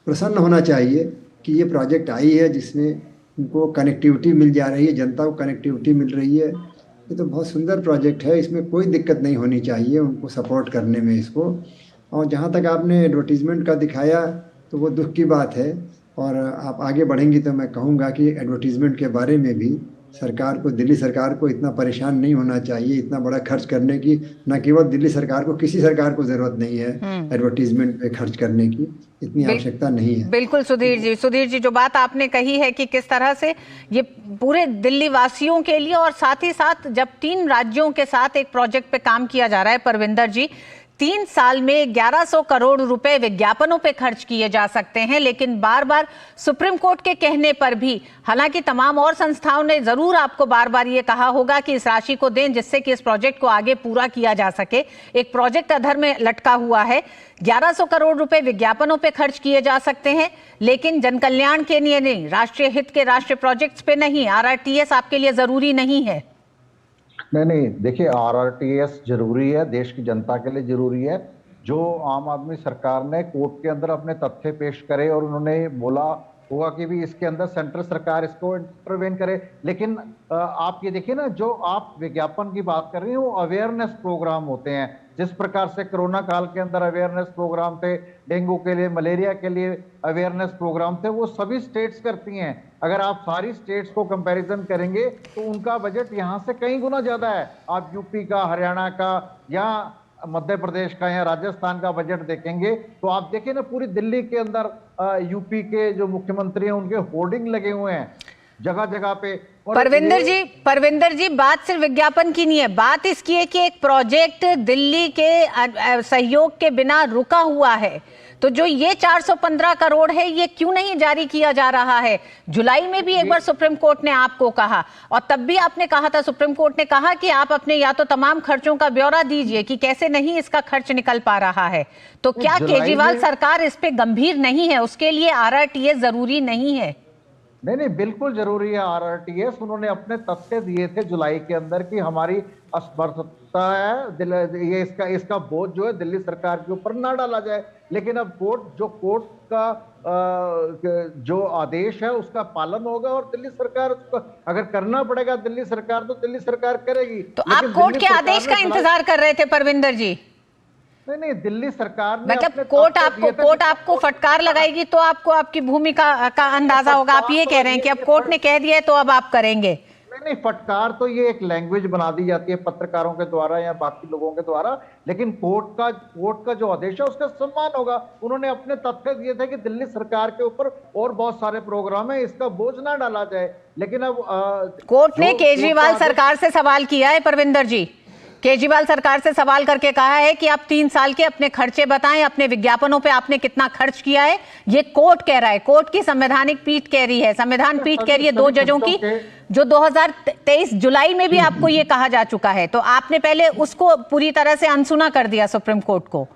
प्रसन्न होना चाहिए कि ये प्रोजेक्ट आई है जिसमें उनको कनेक्टिविटी मिल जा रही है, जनता को कनेक्टिविटी मिल रही है। ये तो बहुत सुंदर प्रोजेक्ट है, इसमें कोई दिक्कत नहीं होनी चाहिए उनको सपोर्ट करने में इसको। और जहाँ तक आपने एडवर्टीज़मेंट का दिखाया तो वो दुख की बात है और आप आगे बढ़ेंगी तो मैं कहूँगा कि एडवर्टीज़मेंट के बारे में भी सरकार को, दिल्ली सरकार को इतना परेशान नहीं होना चाहिए इतना बड़ा खर्च करने की। न केवल दिल्ली सरकार को, किसी सरकार को ज़रूरत नहीं है एडवर्टीज़मेंट पे खर्च करने की, इतनी आवश्यकता नहीं है। बिल्कुल सुधीर जी जो बात आपने कही है कि किस तरह से ये पूरे दिल्ली वासियों के लिए और साथ ही साथ जब 3 राज्यों के साथ एक प्रोजेक्ट पे काम किया जा रहा है परविंदर जी, 3 साल में 1100 करोड़ रुपए विज्ञापनों पे खर्च किए जा सकते हैं, लेकिन बार बार सुप्रीम कोर्ट के कहने पर भी, हालांकि तमाम और संस्थाओं ने जरूर आपको बार बार ये कहा होगा कि इस राशि को दें जिससे कि इस प्रोजेक्ट को आगे पूरा किया जा सके। एक प्रोजेक्ट अधर में लटका हुआ है, 1100 करोड़ रुपए विज्ञापनों पे खर्च किए जा सकते हैं, लेकिन जन कल्याण के लिए नहीं, राष्ट्रीय हित के राष्ट्रीय प्रोजेक्ट्स पे नहीं। RRTS आपके लिए जरूरी नहीं है? नहीं, देखिए RRTS जरूरी है, देश की जनता के लिए जरूरी है। जो आम आदमी सरकार ने कोर्ट के अंदर अपने तथ्य पेश करे और उन्होंने बोला होगा कि भी इसके अंदर सेंट्रल सरकार इसको इंटरवेन करे, लेकिन आप ये देखिए ना, जो आप विज्ञापन की बात कर रही हैं वो अवेयरनेस प्रोग्राम होते हैं। जिस प्रकार से कोरोना काल के अंदर अवेयरनेस प्रोग्राम थे, डेंगू के लिए, मलेरिया के लिए अवेयरनेस प्रोग्राम थे, वो सभी स्टेट्स करती हैं। अगर आप सारी स्टेट्स को कंपैरिजन करेंगे तो उनका बजट यहाँ से कई गुना ज्यादा है। आप यूपी का, हरियाणा का या मध्य प्रदेश का या राजस्थान का बजट देखेंगे तो आप देखिए ना, पूरी दिल्ली के अंदर यूपी के जो मुख्यमंत्री हैं उनके होर्डिंग लगे हुए हैं जगह जगह पे। परविंदर जी बात सिर्फ विज्ञापन की नहीं है, बात इसकी है कि एक प्रोजेक्ट दिल्ली के सहयोग के बिना रुका हुआ है, तो जो ये 415 करोड़ है ये क्यों नहीं जारी किया जा रहा है? जुलाई में भी एक बार सुप्रीम कोर्ट ने आपको कहा और तब भी आपने कहा था, सुप्रीम कोर्ट ने कहा कि आप अपने या तो तमाम खर्चों का ब्यौरा दीजिए कि कैसे नहीं इसका खर्च निकल पा रहा है। तो क्या केजरीवाल सरकार इस पे गंभीर नहीं है? उसके लिए RRTS जरूरी नहीं है? नहीं, बिल्कुल जरूरी है RRTS। उन्होंने अपने तथ्य दिए थे जुलाई के अंदर कि हमारी असमर्थता है, ये इसका बोझ जो है दिल्ली सरकार के ऊपर ना डाला जाए। लेकिन अब कोर्ट का जो आदेश है उसका पालन होगा और दिल्ली सरकार अगर करना पड़ेगा दिल्ली सरकार तो दिल्ली सरकार करेगी। तो आप कोर्ट के आदेश का इंतजार कर रहे थे परविंदर जी? नहीं, दिल्ली सरकार ने मतलब कोर्ट आपको फटकार लगाएगी तो आपको आपकी भूमिका का अंदाजा होगा। आप ये कह रहे हैं कि अब कोर्ट ने कह दिया है तो अब आप करेंगे? नहीं, फटकार तो ये एक लैंग्वेज बना दी जाती है पत्रकारों के द्वारा या बाकी लोगों के द्वारा, लेकिन कोर्ट का जो आदेश है उसका सम्मान होगा। उन्होंने अपने तथ्य दिए थे कि दिल्ली सरकार के ऊपर और बहुत सारे प्रोग्राम है, इसका बोझ ना डाला जाए। लेकिन अब कोर्ट ने केजरीवाल सरकार से सवाल किया है परविंदर जी, केजरीवाल सरकार से सवाल करके कहा है कि आप 3 साल के अपने खर्चे बताएं, अपने विज्ञापनों पे आपने कितना खर्च किया है। ये कोर्ट कह रहा है, कोर्ट की संवैधानिक पीठ कह रही है, संविधान पीठ कह रही है 2 जजों की, जो 2023 जुलाई में भी आपको ये कहा जा चुका है। तो आपने पहले उसको पूरी तरह से अनसुना कर दिया सुप्रीम कोर्ट को।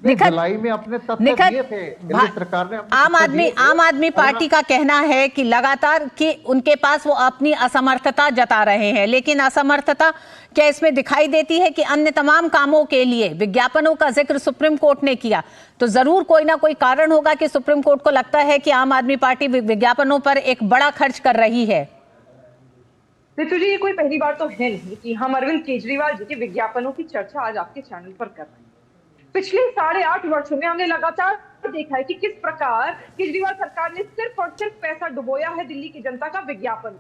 जुलाई में अपने तथ्य दिए थे दिल्ली सरकार ने। आम आदमी पार्टी का कहना है कि लगातार कि उनके पास वो अपनी असमर्थता जता रहे हैं, लेकिन असमर्थता क्या इसमें दिखाई देती है कि अन्य तमाम कामों के लिए विज्ञापनों का जिक्र सुप्रीम कोर्ट ने किया, तो जरूर कोई ना कोई कारण होगा कि सुप्रीम कोर्ट को लगता है कि आम आदमी पार्टी विज्ञापनों पर एक बड़ा खर्च कर रही है। रितु जी, ये कोई पहली बार तो है नहीं कि हम अरविंद केजरीवाल जी के विज्ञापनों की चर्चा आज आपके चैनल पर कर रहे हैं। पिछले 8.5 वर्षों में हमने लगातार देखा है कि किस प्रकार केजरीवाल सरकार ने सिर्फ और सिर्फ पैसा डुबोया है दिल्ली की जनता का विज्ञापन।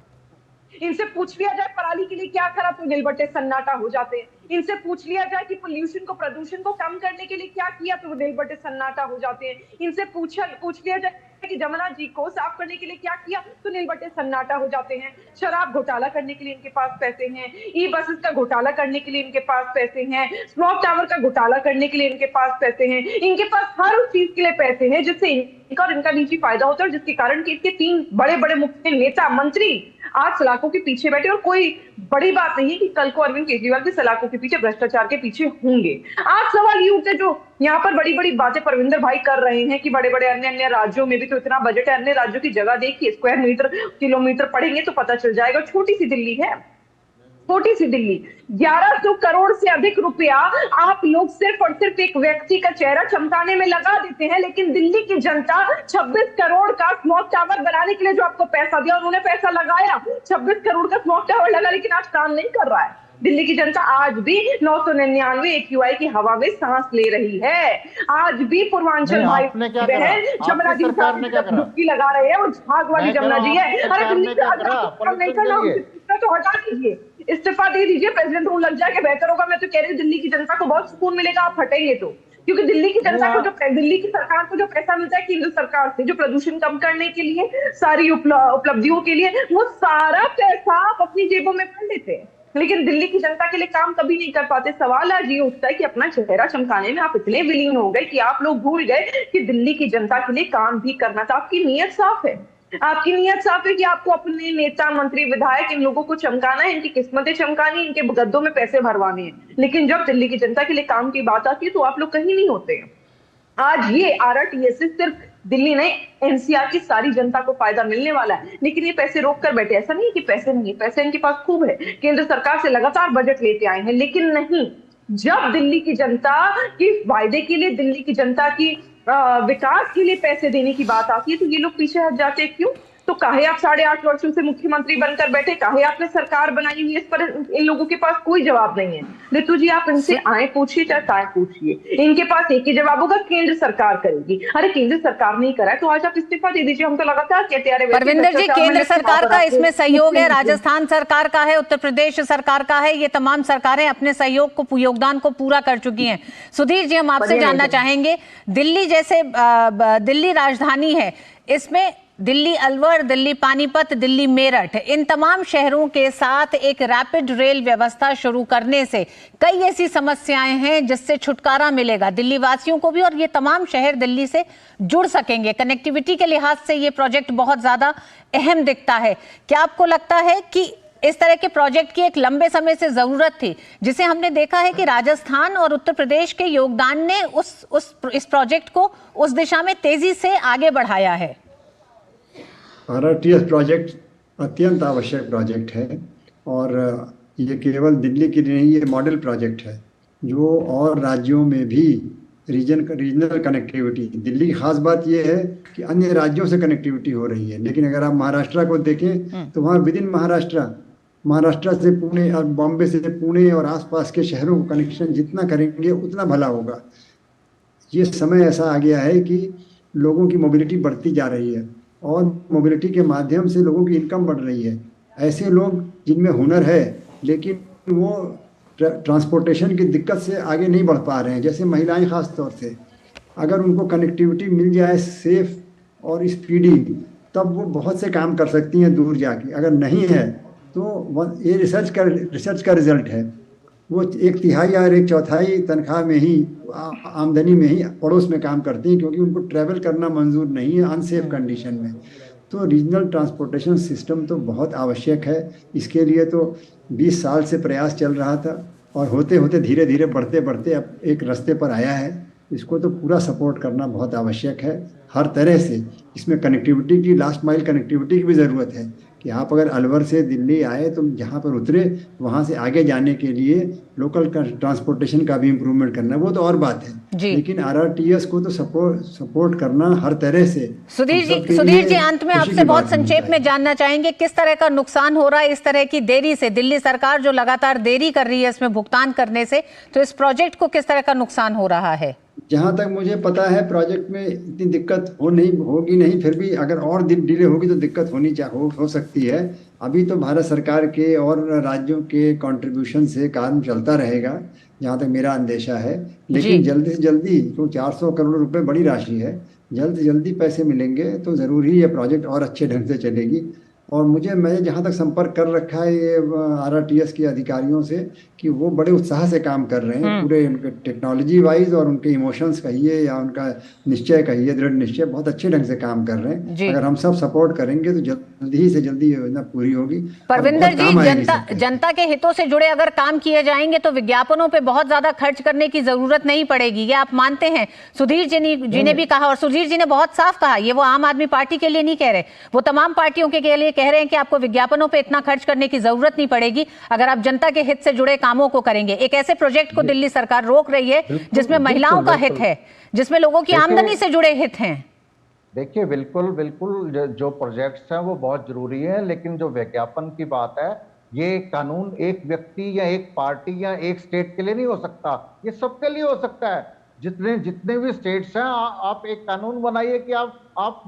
इनसे पूछ लिया जाए पराली के लिए क्या करा तो दिलबट्टे सन्नाटा हो जाते हैं। इनसे पूछ लिया जाए कि पोल्यूशन को, प्रदूषण को कम करने के लिए क्या किया तो दिलबट्टे सन्नाटा हो जाते हैं। इनसे पूछ लिया जाए कि जमुना जी को साफ करने के लिए क्या किया तो नीलबट्टे सन्नाटा हो जाते हैं। शराब घोटाला करने के लिए इनके पास पैसे हैं, ई बसेस का घोटाला करने के लिए इनके पास पैसे हैं, स्मॉग टावर का घोटाला करने के लिए इनके पास पैसे हैं। इनके पास हर उस चीज के लिए पैसे हैं जिससे इनका और इनका निजी फायदा होता है, और जिसके कारण कि इनके 3 बड़े बड़े मुख्य नेता मंत्री आज सलाखों के पीछे बैठे। और कोई बड़ी बात नहीं है कि कल को अरविंद केजरीवाल भी सलाखों के पीछे, भ्रष्टाचार के पीछे होंगे। आज सवाल ये उठते जो यहाँ पर बड़ी बड़ी बातें परविंदर भाई कर रहे हैं कि बड़े बड़े अन्य राज्यों में भी तो इतना बजट है, अन्य राज्यों की जगह देखिए, स्क्वायर मीटर किलोमीटर पढ़ेंगे तो पता चल जाएगा। छोटी सी दिल्ली है, छोटी सी दिल्ली, 1100 करोड़ से अधिक रुपया आप लोग सिर्फ और सिर्फ एक व्यक्ति का चेहरा चमकाने में लगा देते हैं, लेकिन दिल्ली की जनता 26 करोड़ का स्मॉग टावर बनाने के लिए जो आपको पैसा दिया, उन्होंने पैसा लगाया, 26 करोड़ का स्मॉग टावर लगा, लेकिन आज काम नहीं कर रहा है। दिल्ली की जनता आज भी 999 AQI की हवा में सांस ले रही है। आज भी पूर्वांचल भाई बहन जमुना जी डुबकी लगा रहे हैं, और झाग वाली जमुना जी है। अरे दिल्ली तो हटा दीजिए, इस्तीफा दे दीजिए, प्रेसिडेंट रूल लग जाएगा, बेहतर होगा। मैं तो कह रही हूँ दिल्ली की जनता को बहुत सुकून मिलेगा आप हटेंगे तो, क्योंकि दिल्ली की जनता को दिल्ली की सरकार को जो पैसा मिलता है केंद्र सरकार से, जो प्रदूषण कम करने के लिए सारी उपलब्धियों के लिए, वो सारा पैसा आप अपनी जेबों में भर लेते हैं, लेकिन दिल्ली की जनता के लिए काम कभी नहीं कर पाते। सवाल आज ये उठता है कि अपना चेहरा चमकाने में आप इतने विलीन हो गए कि आप लोग भूल गए कि दिल्ली की जनता के लिए काम भी करना था। आपकी नीयत साफ है, आपकी नीयत साफ है कि आपको अपने नेता, मंत्री, विधायक, इन लोगों को चमकाना है, इनकी किस्मतें चमकानी, इनके गद्दों में पैसे भरवाने हैं, लेकिन जब दिल्ली की जनता के लिए काम की बात आती है तो आप लोग कहीं नहीं होते हैं। आज ये RRTS से सिर्फ दिल्ली नहीं, NCR की सारी जनता को फायदा मिलने वाला है, लेकिन ये पैसे रोक कर बैठे। ऐसा नहीं है कि पैसे नहीं है, पैसे इनके पास खूब है, केंद्र सरकार से लगातार बजट लेते आए हैं, लेकिन नहीं, जब दिल्ली की जनता की वायदे के लिए, दिल्ली की जनता की विकास के लिए पैसे देने की बात आती है तो ये लोग पीछे हट जाते हैं। क्यों? तो काहे आप 8.5 वर्षों से मुख्यमंत्री बनकर बैठे, काहे आपने सरकार बनाई हुई है, इस पर इन लोगों के पास कोई जवाब नहीं है। ऋतु जी, आप इनसे आए पूछिए चाहे ताए पूछिए, इनके पास एक ही जवाब होगा, केंद्र सरकार करेगी। अरे केंद्र सरकार नहीं करा तो आज आप इस्तीफा दे दीजिए, हम तो लगातार कहते हैं। परविंदर जी, केंद्र सरकार का इसमें सहयोग है, राजस्थान सरकार का है, उत्तर प्रदेश सरकार का है, ये तमाम सरकारें अपने सहयोग को, योगदान को पूरा कर चुकी हैं। सुधीर जी, हम आपसे जानना चाहेंगे, दिल्ली जैसे दिल्ली राजधानी है, इसमें दिल्ली अलवर, दिल्ली पानीपत, दिल्ली मेरठ, इन तमाम शहरों के साथ एक रैपिड रेल व्यवस्था शुरू करने से कई ऐसी समस्याएं हैं जिससे छुटकारा मिलेगा दिल्ली वासियों को भी, और ये तमाम शहर दिल्ली से जुड़ सकेंगे। कनेक्टिविटी के लिहाज से ये प्रोजेक्ट बहुत ज्यादा अहम दिखता है। क्या आपको लगता है कि इस तरह के प्रोजेक्ट की एक लंबे समय से जरूरत थी, जिसे हमने देखा है कि राजस्थान और उत्तर प्रदेश के योगदान ने इस प्रोजेक्ट को उस दिशा में तेजी से आगे बढ़ाया है? RRTS प्रोजेक्ट अत्यंत आवश्यक प्रोजेक्ट है, और ये केवल दिल्ली के लिए नहीं, ये मॉडल प्रोजेक्ट है जो और राज्यों में भी रीजनल कनेक्टिविटी। दिल्ली की खास बात ये है कि अन्य राज्यों से कनेक्टिविटी हो रही है, लेकिन अगर आप महाराष्ट्र को देखें तो वहाँ विद इन महाराष्ट्र से पुणे और बॉम्बे से पुणे और आसपास के शहरों को कनेक्शन जितना करेंगे उतना भला होगा। ये समय ऐसा आ गया है कि लोगों की मोबिलिटी बढ़ती जा रही है, और मोबिलिटी के माध्यम से लोगों की इनकम बढ़ रही है। ऐसे लोग जिनमें हुनर है लेकिन वो ट्रांसपोर्टेशन की दिक्कत से आगे नहीं बढ़ पा रहे हैं, जैसे महिलाएं खास तौर से, अगर उनको कनेक्टिविटी मिल जाए सेफ और स्पीडी, तब वो बहुत से काम कर सकती हैं दूर जाके। अगर नहीं है तो ये रिसर्च का रिजल्ट है, वो 1/3 या 1/4 तनख्वाह में ही, आमदनी में ही पड़ोस में काम करती हैं, क्योंकि उनको ट्रैवल करना मंजूर नहीं है अनसेफ कंडीशन में। तो रीजनल ट्रांसपोर्टेशन सिस्टम तो बहुत आवश्यक है। इसके लिए तो 20 साल से प्रयास चल रहा था, और होते होते धीरे धीरे बढ़ते बढ़ते अब एक रास्ते पर आया है। इसको तो पूरा सपोर्ट करना बहुत आवश्यक है हर तरह से। इसमें कनेक्टिविटी की, लास्ट माइल कनेक्टिविटी की भी ज़रूरत है कि आप अगर अलवर से दिल्ली आए तो जहाँ पर उतरे वहाँ से आगे जाने के लिए लोकल ट्रांसपोर्टेशन का भी इम्प्रूवमेंट करना, वो तो और बात है, लेकिन RRTS को तो सपोर्ट करना हर तरह से। सुधीर जी, अंत में आपसे बहुत संक्षेप में जानना चाहेंगे, किस तरह का नुकसान हो रहा है इस तरह की देरी से? दिल्ली सरकार जो लगातार देरी कर रही है इसमें भुगतान करने से, तो इस प्रोजेक्ट को किस तरह का नुकसान हो रहा है? जहाँ तक मुझे पता है प्रोजेक्ट में इतनी दिक्कत होगी नहीं, फिर भी अगर और डिले होगी तो दिक्कत हो सकती है। अभी तो भारत सरकार के और राज्यों के कंट्रीब्यूशन से काम चलता रहेगा, जहाँ तक मेरा अंदेशा है। लेकिन जल्दी से जल्दी, तो 400 करोड़ रुपए बड़ी राशि है, जल्द से जल्दी पैसे मिलेंगे तो ज़रूर ही ये प्रोजेक्ट और अच्छे ढंग से चलेगी। और मैंने जहाँ तक संपर्क कर रखा है ये RRTS के अधिकारियों से, कि वो बड़े उत्साह से काम कर रहे हैं, पूरे उनके टेक्नोलॉजी वाइज और उनके इमोशंस कहिए या उनका निश्चय कहिए, दृढ़ निश्चय, बहुत अच्छे ढंग से काम कर रहे हैं। अगर हम सब सपोर्ट करेंगे तो जल्दी से जल्दी योजना पूरी होगी। परविंदर जी, जनता के हितों से जुड़े अगर काम किए जाएंगे तो विज्ञापनों पे बहुत ज्यादा खर्च करने की जरूरत नहीं पड़ेगी, ये आप मानते हैं? सुधीर जी ने भी कहा, और सुधीर जी ने बहुत साफ कहा, ये वो आम आदमी पार्टी के लिए नहीं कह रहे, वो तमाम पार्टियों के लिए कह रहे हैं कि आपको विज्ञापनों पे इतना खर्च करने की जरूरत नहीं पड़ेगी अगर आप जनता के हित से जुड़े कामों को करेंगे। एक ऐसे प्रोजेक्ट को दिल्ली सरकार रोक रही है जिसमें महिलाओं का हित है, जिसमें लोगों की आमदनी से जुड़े हित हैं। देखिए, बिल्कुल जो प्रोजेक्ट्स हैं वो बहुत जरूरी है, लेकिन जो विज्ञापन की बात है, ये कानून एक व्यक्ति या एक पार्टी या एक स्टेट के लिए नहीं हो सकता, ये सबके लिए हो सकता है। जितने भी स्टेट्स हैं, आप एक कानून बनाइए कि आप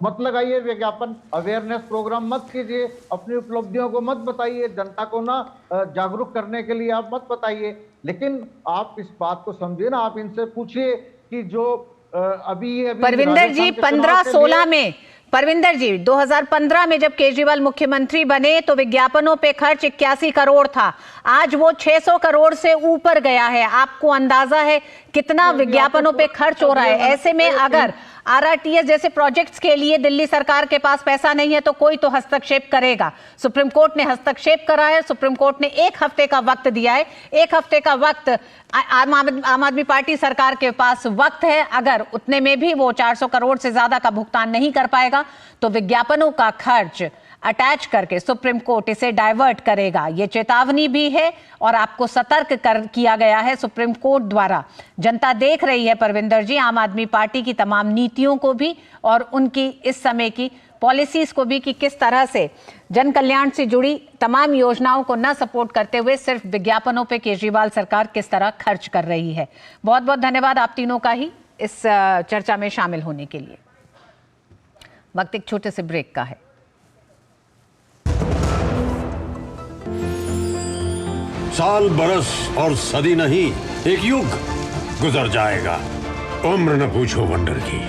मत लगाइए विज्ञापन, अवेयरनेस प्रोग्राम मत कीजिए, अपनी उपलब्धियों को मत बताइए, जनता को ना जागरूक करने के लिए आप मत बताइए। लेकिन आप इस बात को समझिए ना, आप इनसे पूछिए कि जो अभी परविंदर जी 15-16 में, परविंदर जी 2015 में जब केजरीवाल मुख्यमंत्री बने तो विज्ञापनों पे खर्च 81 करोड़ था, आज वो 600 करोड़ से ऊपर गया है। आपको अंदाजा है कितना विज्ञापनों पे खर्च हो रहा है? ऐसे में अगर RRTS जैसे प्रोजेक्ट्स के लिए दिल्ली सरकार के पास पैसा नहीं है तो कोई तो हस्तक्षेप करेगा। सुप्रीम कोर्ट ने हस्तक्षेप करा है, सुप्रीम कोर्ट ने 1 हफ्ते का वक्त दिया है। 1 हफ्ते का वक्त आम आदमी पार्टी सरकार के पास वक्त है, अगर उतने में भी वो 400 करोड़ से ज्यादा का भुगतान नहीं कर पाएगा तो विज्ञापनों का खर्च अटैच करके सुप्रीम कोर्ट इसे डाइवर्ट करेगा। ये चेतावनी भी है और आपको सतर्क किया गया है सुप्रीम कोर्ट द्वारा। जनता देख रही है परविंदर जी आम आदमी पार्टी की तमाम नीतियों को भी और उनकी इस समय की पॉलिसीज को भी, कि किस तरह से जन कल्याण से जुड़ी तमाम योजनाओं को न सपोर्ट करते हुए सिर्फ विज्ञापनों पे केजरीवाल सरकार किस तरह खर्च कर रही है। बहुत बहुत धन्यवाद आप तीनों का ही इस चर्चा में शामिल होने के लिए। वक्त एक छोटे से ब्रेक का है। साल, बरस और सदी नहीं, एक युग गुजर जाएगा, उम्र न पूछो वंडर की,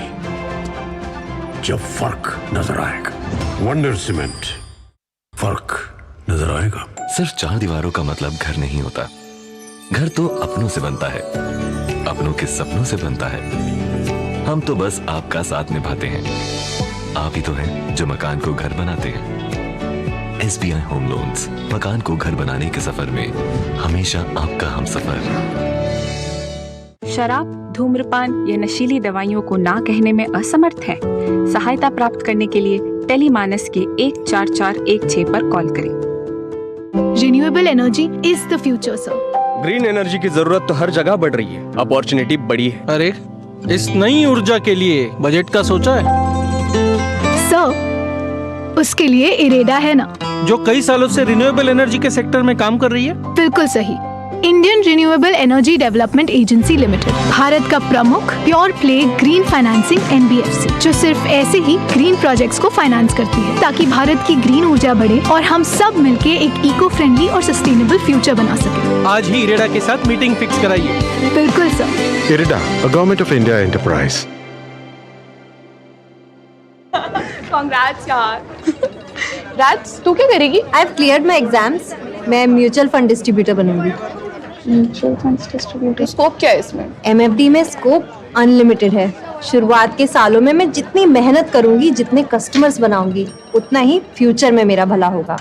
जब फर्क नजर आएगा। वंडर सीमेंट, फर्क नजर आएगा। सिर्फ 4 दीवारों का मतलब घर नहीं होता, घर तो अपनों से बनता है, अपनों के सपनों से बनता है। हम तो बस आपका साथ निभाते हैं, आप ही तो हैं जो मकान को घर बनाते हैं। SBI होम लोन्स, मकान को घर बनाने के सफर में हमेशा आपका हमसफर। शराब, धूम्रपान या नशीली दवाइयों को ना कहने में असमर्थ है? सहायता प्राप्त करने के लिए टेलीमानस के 14416 पर कॉल करें। Renewable energy is the future sir. Green energy की जरूरत तो हर जगह बढ़ रही है, अपॉर्चुनिटी बड़ी है। अरे, इस नई ऊर्जा के लिए बजट का सोचा है? सर, उसके लिए इरेडा है ना, जो कई सालों से रिन्यूएबल एनर्जी के सेक्टर में काम कर रही है। बिल्कुल सही। Indian renewable energy development agency limited, Bharat का प्रमुख pure play green financing NBFC, जो सिर्फ ऐसे ही ग्रीन प्रोजेक्ट्स को फाइनेंस करती है ताकि भारत की ग्रीन ऊर्जा बढ़े और हम सब मिलके एक इको फ्रेंडली और सस्टेनेबल फ्यूचर बना सके। आज ही इरेडा के साथ मीटिंग फिक्स कराइए। बिल्कुल sir. IREDA, a Government of India enterprise. Congrats यार। राज, तू क्या करेगी? I have cleared my exams, मैं म्यूचुअल फंड डिस्ट्रीब्यूटर बनूंगी। म्यूचुअल फंड्स डिस्ट्रीब्यूटर, स्कोप क्या है इसमें? MFD में स्कोप अनलिमिटेड है। शुरुआत के सालों में मैं जितनी मेहनत करूंगी, जितने कस्टमर्स बनाऊंगी, उतना ही फ्यूचर में मेरा भला होगा।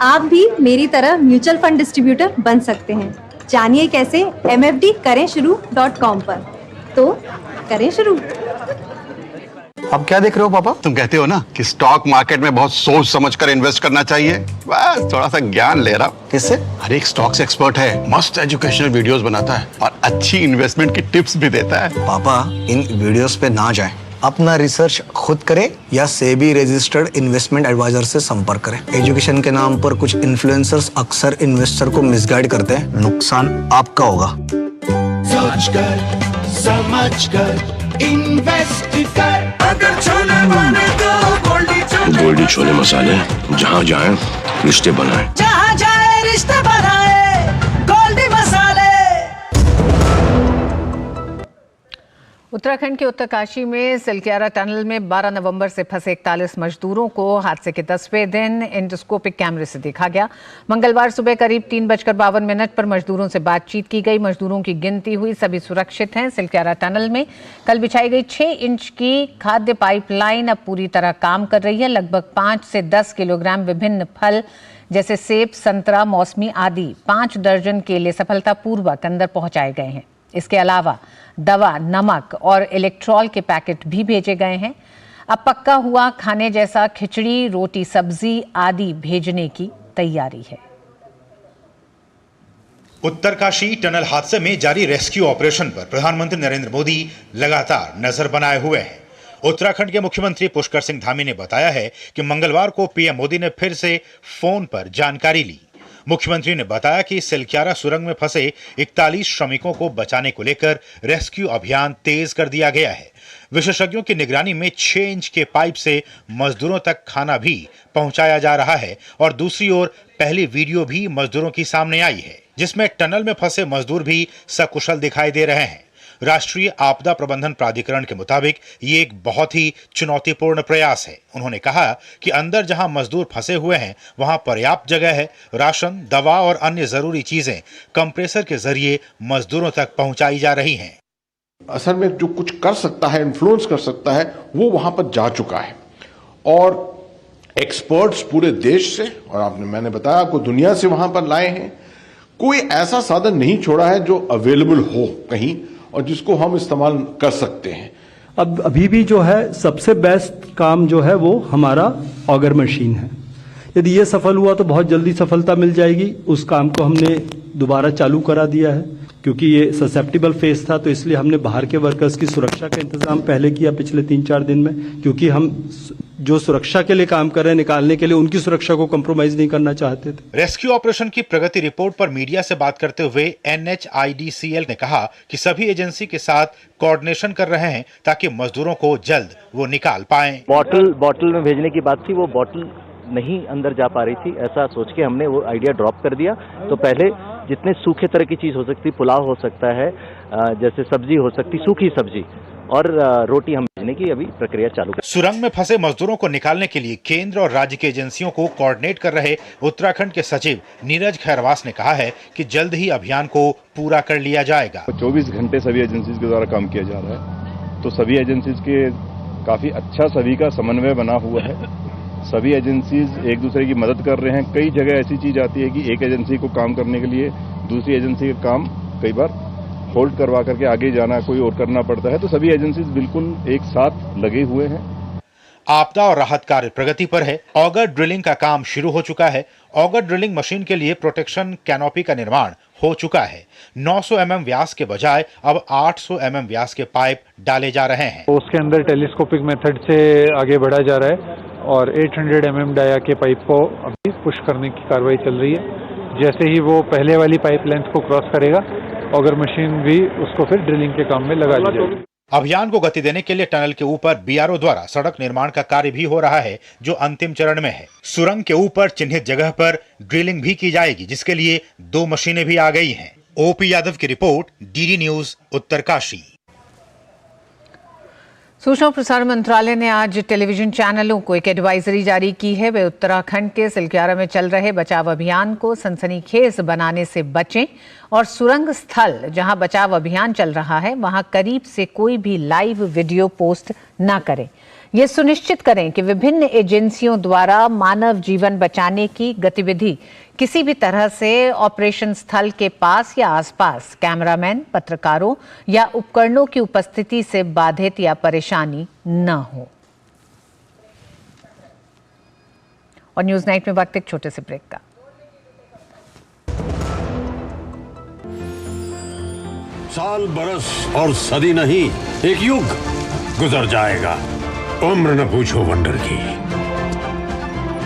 आप भी मेरी तरह म्यूचुअल फंड डिस्ट्रीब्यूटर बन सकते हैं। जानिए कैसे, mfdkarenshuru.com पर। तो करें शुरू। अब क्या देख रहे हो पापा? तुम कहते हो ना कि स्टॉक मार्केट में बहुत सोच समझ कर इन्वेस्ट करना चाहिए, बस थोड़ा सा ज्ञान ले रहा हूँ। किससे? हर एक स्टॉक्स एक्सपर्ट है, मस्त एजुकेशनल वीडियोस बनाता है और अच्छी इन्वेस्टमेंट की टिप्स भी देता है। पापा, इन वीडियोस पे ना जाएं, अपना रिसर्च खुद करें या सेबी रजिस्टर्ड इन्वेस्टमेंट एडवाइजर से संपर्क करें। एजुकेशन के नाम पर कुछ इन्फ्लुएंसर्स अक्सर इन्वेस्टर को मिसगाइड करते हैं, नुकसान आपका होगा। सोच कर समझ कर इन्वेस्ट कर, अगर छोले बने तो गोल्डी छोले मसाले, जहाँ जाए रिश्ते बनाए, जहाँ जाए रिश्ते बनाए, गोल्डी मसाले। उत्तराखंड के उत्तरकाशी में सिलक्यारा टनल में 12 नवंबर से फंसे 41 मजदूरों को हादसे के 10वें दिन एंडोस्कोपिक कैमरे से देखा गया। मंगलवार सुबह करीब 3:52 पर मजदूरों से बातचीत की गई। मजदूरों की गिनती हुई, सभी सुरक्षित हैं। सिलक्यारा टनल में कल बिछाई गई 6 इंच की खाद्य पाइपलाइन अब पूरी तरह काम कर रही है। लगभग 5 से 10 किलोग्राम विभिन्न फल जैसे सेब, संतरा, मौसमी आदि 5 दर्जन केले सफलतापूर्वक अंदर पहुंचाए गए हैं। इसके अलावा दवा, नमक और इलेक्ट्रॉल के पैकेट भी भेजे गए हैं। अब पक्का हुआ खाने जैसा खिचड़ी, रोटी, सब्जी आदि भेजने की तैयारी है। उत्तरकाशी टनल हादसे में जारी रेस्क्यू ऑपरेशन पर प्रधानमंत्री नरेंद्र मोदी लगातार नजर बनाए हुए हैं। उत्तराखंड के मुख्यमंत्री पुष्कर सिंह धामी ने बताया है कि मंगलवार को पीएम मोदी ने फिर से फोन पर जानकारी ली। मुख्यमंत्री ने बताया कि सिलक्यारा सुरंग में फंसे 41 श्रमिकों को बचाने को लेकर रेस्क्यू अभियान तेज कर दिया गया है। विशेषज्ञों की निगरानी में 6 इंच के पाइप से मजदूरों तक खाना भी पहुंचाया जा रहा है और दूसरी ओर पहली वीडियो भी मजदूरों की सामने आई है, जिसमें टनल में फंसे मजदूर भी सकुशल दिखाई दे रहे हैं। राष्ट्रीय आपदा प्रबंधन प्राधिकरण के मुताबिक ये एक बहुत ही चुनौतीपूर्ण प्रयास है। उन्होंने कहा कि अंदर जहां मजदूर फंसे हुए हैं वहां पर्याप्त जगह है। राशन, दवा और अन्य जरूरी चीजें कंप्रेसर के जरिए मजदूरों तक पहुंचाई जा रही हैं। असल में जो कुछ कर सकता है, इन्फ्लुएंस कर सकता है, वो वहां पर जा चुका है और एक्सपर्ट्स पूरे देश से और मैंने बताया आपको दुनिया से वहां पर लाए हैं। कोई ऐसा साधन नहीं छोड़ा है जो अवेलेबल हो कहीं और जिसको हम इस्तेमाल कर सकते हैं। अब अभी भी जो है सबसे बेस्ट काम जो है वो हमारा ऑगर मशीन है। यदि ये सफल हुआ तो बहुत जल्दी सफलता मिल जाएगी। उस काम को हमने दोबारा चालू करा दिया है क्योंकि ये ससेप्टिबल फेस था, तो इसलिए हमने बाहर के वर्कर्स की सुरक्षा का इंतजाम पहले किया पिछले 3-4 दिन में, क्योंकि हम जो सुरक्षा के लिए काम कर रहे हैं निकालने के लिए उनकी सुरक्षा को कंप्रोमाइज नहीं करना चाहते थे। रेस्क्यू ऑपरेशन की प्रगति रिपोर्ट पर मीडिया से बात करते हुए NHIDCL ने कहा कि सभी एजेंसी के साथ कोऑर्डिनेशन कर रहे हैं ताकि मजदूरों को जल्द वो निकाल पाएं। बॉटल में भेजने की बात थी, वो बॉटल नहीं अंदर जा पा रही थी, ऐसा सोच के हमने वो आइडिया ड्रॉप कर दिया। तो पहले जितने सूखे तरह की चीज हो सकती, पुलाव हो सकता है, जैसे सब्जी हो सकती, सूखी सब्जी और रोटी हम भेजने की अभी प्रक्रिया चालू कर। सुरंग में फंसे मजदूरों को निकालने के लिए केंद्र और राज्य की एजेंसियों को कोऑर्डिनेट कर रहे उत्तराखंड के सचिव नीरज खैरवास ने कहा है कि जल्द ही अभियान को पूरा कर लिया जाएगा। 24 घंटे सभी एजेंसीज के द्वारा काम किया जा रहा है, तो सभी एजेंसीज के काफी अच्छा सभी का समन्वय बना हुआ है। सभी एजेंसीज एक दूसरे की मदद कर रहे हैं। कई जगह ऐसी चीज आती है कि एक एजेंसी को काम करने के लिए दूसरी एजेंसी का काम कई बार होल्ड करवा करके आगे जाना कोई और करना पड़ता है, तो सभी एजेंसीज बिल्कुल एक साथ लगे हुए हैं। आपदा और राहत कार्य प्रगति पर है। ऑगर ड्रिलिंग का काम शुरू हो चुका है। ऑगर ड्रिलिंग मशीन के लिए प्रोटेक्शन कैनोपी का निर्माण हो चुका है। 900 mm व्यास के बजाय अब 800 mm व्यास के पाइप डाले जा रहे हैं। उसके अंदर टेलीस्कोपिक मेथड से आगे बढ़ा जा रहा है और 800 mm डाया के पाइप को अभी पुश करने की कार्रवाई चल रही है। जैसे ही वो पहले वाली पाइप लेंथ को क्रॉस करेगा, ऑगर मशीन भी उसको फिर ड्रिलिंग के काम में लगा दी जाएगी। अभियान को गति देने के लिए टनल के ऊपर BRO द्वारा सड़क निर्माण का कार्य भी हो रहा है, जो अंतिम चरण में है। सुरंग के ऊपर चिन्हित जगह पर ड्रिलिंग भी की जाएगी, जिसके लिए 2 मशीनें भी आ गई हैं। OP यादव की रिपोर्ट, DD न्यूज, उत्तरकाशी। सूचना और प्रसारण मंत्रालय ने आज टेलीविजन चैनलों को एक एडवाइजरी जारी की है। वे उत्तराखंड के सिलक्यारा में चल रहे बचाव अभियान को सनसनीखेज बनाने से बचें और सुरंग स्थल जहां बचाव अभियान चल रहा है वहां करीब से कोई भी लाइव वीडियो पोस्ट न करें। ये सुनिश्चित करें कि विभिन्न एजेंसियों द्वारा मानव जीवन बचाने की गतिविधि किसी भी तरह से ऑपरेशन स्थल के पास या आसपास कैमरामैन, पत्रकारों या उपकरणों की उपस्थिति से बाधित या परेशानी न हो। और न्यूज नाइट में वक्त एक छोटे से ब्रेक का। साल, बरस और सदी नहीं, एक युग गुजर जाएगा। उम्र न पूछो वंडर की,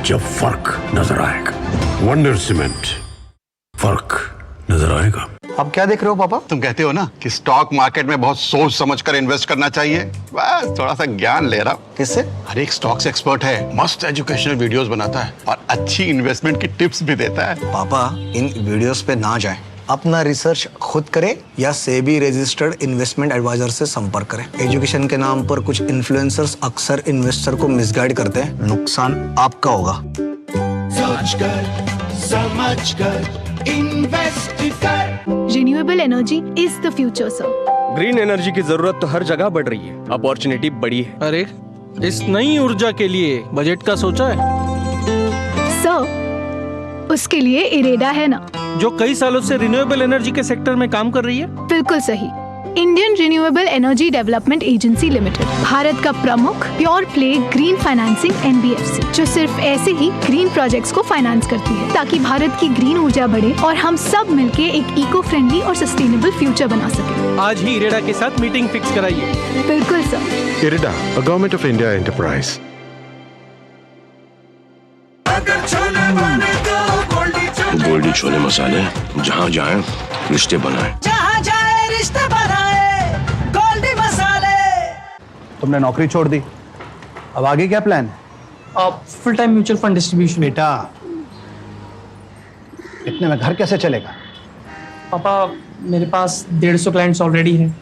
जब फर्क नजर आएगा। वंडर सीमेंट, फर्क नजर आएगा। अब क्या देख रहे हो पापा? तुम कहते हो ना कि स्टॉक मार्केट में बहुत सोच समझ कर इन्वेस्ट करना चाहिए, बस थोड़ा सा ज्ञान ले रहा हूँ। किससे? हर एक स्टॉक्स एक्सपर्ट है, मस्त एजुकेशनल वीडियोस बनाता है और अच्छी इन्वेस्टमेंट की टिप्स भी देता है। पापा इन वीडियोस पे ना जाएं, अपना रिसर्च खुद करें या सेबी रजिस्टर्ड इन्वेस्टमेंट एडवाइजर से संपर्क करें। एजुकेशन के नाम पर कुछ इन्फ्लुएंसर्स अक्सर इन्वेस्टर को मिसगाइड करते हैं, नुकसान आपका होगा। सोच कर समझ कर इन्वेस्ट कर। Renewable energy is the future sir. Green energy की जरूरत तो हर जगह बढ़ रही है, अपॉर्चुनिटी बड़ी है। अरे इस नई ऊर्जा के लिए बजट का सोचा है? सर उसके लिए इरेडा है ना, जो कई सालों से रिन्यूएबल एनर्जी के सेक्टर में काम कर रही है। बिल्कुल सही। Indian renewable energy development agency limited, Bharat का प्रमुख pure play green financing NBFC, जो सिर्फ ऐसे ही ग्रीन प्रोजेक्ट्स को फाइनेंस करती है ताकि भारत की ग्रीन ऊर्जा बढ़े और हम सब मिलके एक इको फ्रेंडली और सस्टेनेबल फ्यूचर बना सके। आज ही इरेडा के साथ मीटिंग फिक्स कराइए। बिल्कुल sir. IREDA, a Government of India enterprise. अगर छोले बने तो गोल्डी छोले मसाले, जहाँ जाए रिश्ते बनाए। जहाँ जाए रिश्ते बनाए, गोल्डी मसाले। तुमने नौकरी छोड़ दी, अब आगे क्या प्लान है? Full time mutual fund distribution. बेटा इतने में घर कैसे चलेगा? पापा मेरे पास 150 क्लाइंट्स ऑलरेडी हैं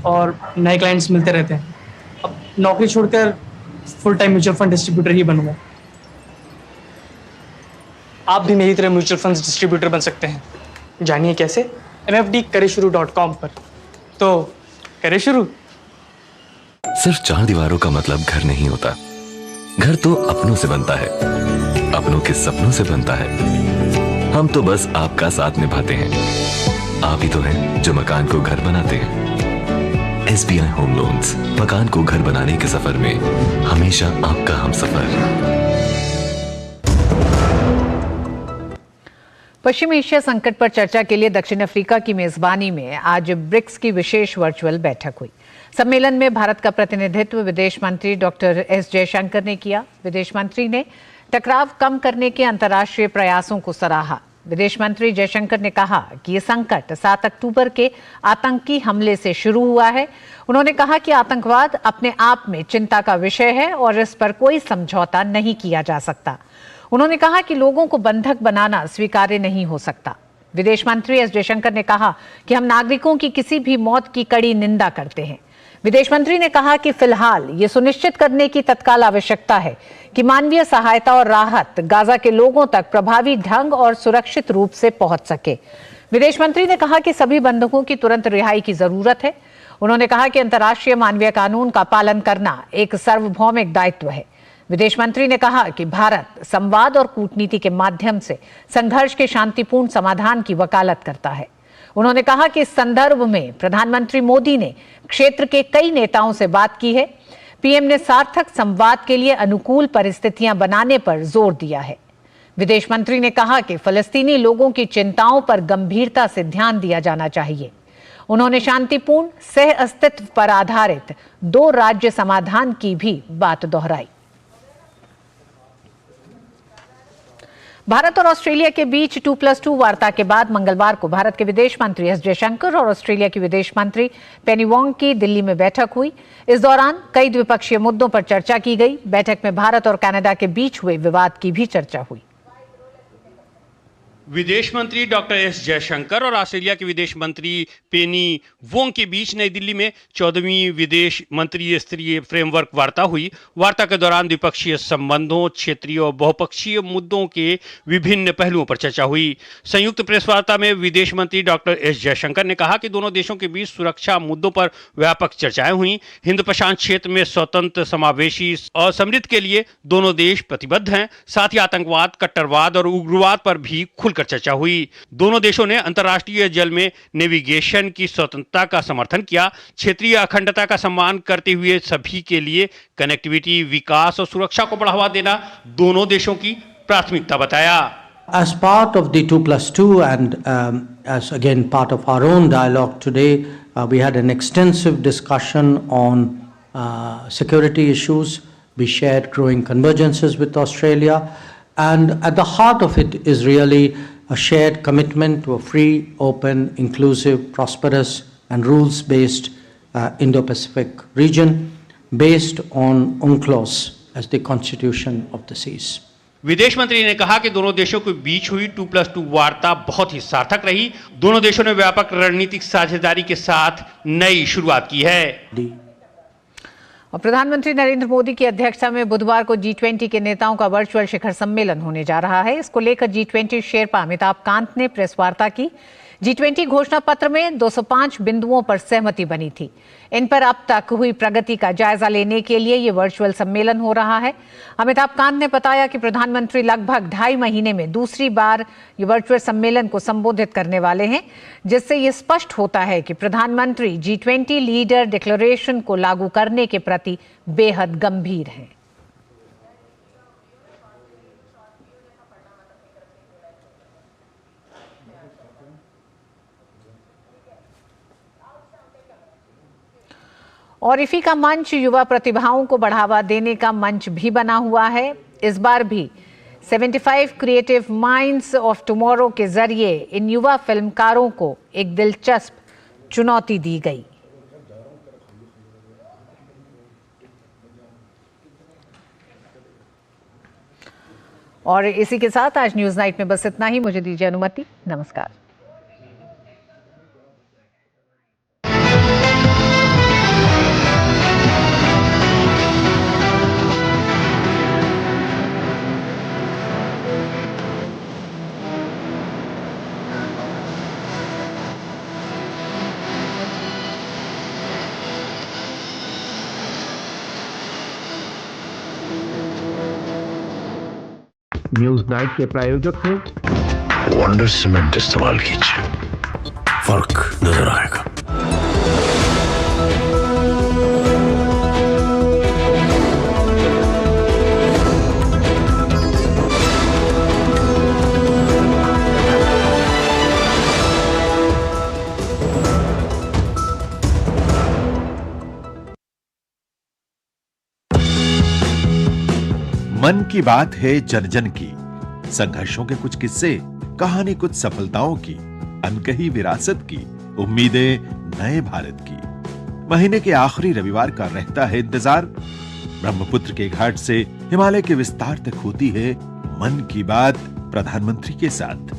और नए क्लाइंट्स मिलते रहते हैं। अब नौकरी छोड़कर full time mutual fund distributor ही बनूंगा। आप भी मेरी तरह म्यूचुअल फंड डिस्ट्रीब्यूटर बन सकते हैं। जानिए कैसे? mfdkareshuru.com पर। तो करें शुरू। सिर्फ 4 दीवारों का मतलब घर नहीं होता। घर तो अपनों से बनता है, अपनों के सपनों से बनता है। हम तो बस आपका साथ निभाते हैं। आप ही तो हैं जो मकान को घर बनाते हैं। SBI होम लोन्स, मकान को घर बनाने के सफर में हमेशा आपका हमसफर। पश्चिम एशिया संकट पर चर्चा के लिए दक्षिण अफ्रीका की मेजबानी में आज ब्रिक्स की विशेष वर्चुअल बैठक हुई। सम्मेलन में भारत का प्रतिनिधित्व विदेश मंत्री डॉक्टर एस जयशंकर ने किया। विदेश मंत्री ने टकराव कम करने के अंतर्राष्ट्रीय प्रयासों को सराहा। विदेश मंत्री जयशंकर ने कहा कि ये संकट 7 अक्टूबर के आतंकी हमले से शुरू हुआ है। उन्होंने कहा कि आतंकवाद अपने आप में चिंता का विषय है और इस पर कोई समझौता नहीं किया जा सकता। उन्होंने कहा कि लोगों को बंधक बनाना स्वीकार्य नहीं हो सकता। विदेश मंत्री एस जयशंकर ने कहा कि हम नागरिकों की किसी भी मौत की कड़ी निंदा करते हैं। विदेश मंत्री ने कहा कि फिलहाल ये सुनिश्चित करने की तत्काल आवश्यकता है कि मानवीय सहायता और राहत गाजा के लोगों तक प्रभावी ढंग और सुरक्षित रूप से पहुंच सके। विदेश मंत्री ने कहा कि सभी बंधकों की तुरंत रिहाई की जरूरत है। उन्होंने कहा कि अंतर्राष्ट्रीय मानवीय कानून का पालन करना एक सार्वभौमिक दायित्व है। विदेश मंत्री ने कहा कि भारत संवाद और कूटनीति के माध्यम से संघर्ष के शांतिपूर्ण समाधान की वकालत करता है। उन्होंने कहा कि इस संदर्भ में प्रधानमंत्री मोदी ने क्षेत्र के कई नेताओं से बात की है। पीएम ने सार्थक संवाद के लिए अनुकूल परिस्थितियां बनाने पर जोर दिया है। विदेश मंत्री ने कहा कि फलस्तीनी लोगों की चिंताओं पर गंभीरता से ध्यान दिया जाना चाहिए। उन्होंने शांतिपूर्ण सह अस्तित्व पर आधारित 2 राज्य समाधान की भी बात दोहराई। भारत और ऑस्ट्रेलिया के बीच 2+2 वार्ता के बाद मंगलवार को भारत के विदेश मंत्री एस जयशंकर और ऑस्ट्रेलिया की विदेश मंत्री पेनी वोंग की दिल्ली में बैठक हुई। इस दौरान कई द्विपक्षीय मुद्दों पर चर्चा की गई। बैठक में भारत और कनाडा के बीच हुए विवाद की भी चर्चा हुई। विदेश मंत्री डॉक्टर एस जयशंकर और ऑस्ट्रेलिया के विदेश मंत्री पेनी वोंग के बीच नई दिल्ली में 14वीं विदेश मंत्री स्तरीय फ्रेमवर्क वार्ता हुई। वार्ता के दौरान द्विपक्षीय संबंधों, क्षेत्रीय और बहुपक्षीय मुद्दों के विभिन्न पहलुओं पर चर्चा हुई। संयुक्त प्रेस वार्ता में विदेश मंत्री डॉक्टर एस जयशंकर ने कहा कि दोनों देशों के बीच सुरक्षा मुद्दों पर व्यापक चर्चाएं हुई। हिंद प्रशांत क्षेत्र में स्वतंत्र, समावेशी और समृद्ध के लिए दोनों देश प्रतिबद्ध हैं। साथ ही आतंकवाद, कट्टरवाद और उग्रवाद पर भी खुलकर चर्चा हुई। दोनों देशों ने अंतर्राष्ट्रीय जल में नेविगेशन की स्वतंत्रता का समर्थन किया। क्षेत्रीय अखंडता का सम्मान करते हुए सभी के लिए कनेक्टिविटी, विकास और सुरक्षा को बढ़ावा देना दोनों देशों की प्राथमिकता बताया। As part of the 2+2 and as again part of our own dialogue today, we had an extensive discussion on security issues. We shared growing convergences with Australia, and at the heart of it is really a shared commitment to a free, open, inclusive, prosperous and rules-based Indo-Pacific region based on UNCLOS as the constitution of the seas. विदेश मंत्री ने कहा कि दोनों देशों के बीच हुई 2+2 वार्ता बहुत ही सार्थक रही। दोनों देशों ने व्यापक रणनीतिक साझेदारी के साथ नई शुरुआत की है। और प्रधानमंत्री नरेंद्र मोदी की अध्यक्षता में बुधवार को G20 के नेताओं का वर्चुअल शिखर सम्मेलन होने जा रहा है। इसको लेकर G20 शेरपा अमिताभ कांत ने प्रेस वार्ता की। G20 घोषणा पत्र में 205 बिंदुओं पर सहमति बनी थी। इन पर अब तक हुई प्रगति का जायजा लेने के लिए ये वर्चुअल सम्मेलन हो रहा है। अमिताभ कांत ने बताया कि प्रधानमंत्री लगभग 2.5 महीने में दूसरी बार ये वर्चुअल सम्मेलन को संबोधित करने वाले हैं, जिससे ये स्पष्ट होता है कि प्रधानमंत्री G20 लीडर डिक्लेरेशन को लागू करने के प्रति बेहद गंभीर हैं। और इफी का मंच युवा प्रतिभाओं को बढ़ावा देने का मंच भी बना हुआ है। इस बार भी 75 क्रिएटिव माइंड्स ऑफ टुमारो के जरिए इन युवा फिल्मकारों को एक दिलचस्प चुनौती दी गई। और इसी के साथ आज न्यूज नाइट में बस इतना ही। मुझे दीजिए अनुमति। नमस्कार। न्यूज नाइट के प्रायोजक थे वंडर सीमेंट इस्तेमाल कीजिए, फर्क नजर आएगा। मन की बात है जन जन की, संघर्षों के कुछ किस्से, कहानी कुछ सफलताओं की, अनकही विरासत की, उम्मीदें नए भारत की। महीने के आखिरी रविवार का रहता है इंतजार। ब्रह्मपुत्र के घाट से हिमालय के विस्तार तक होती है मन की बात प्रधानमंत्री के साथ।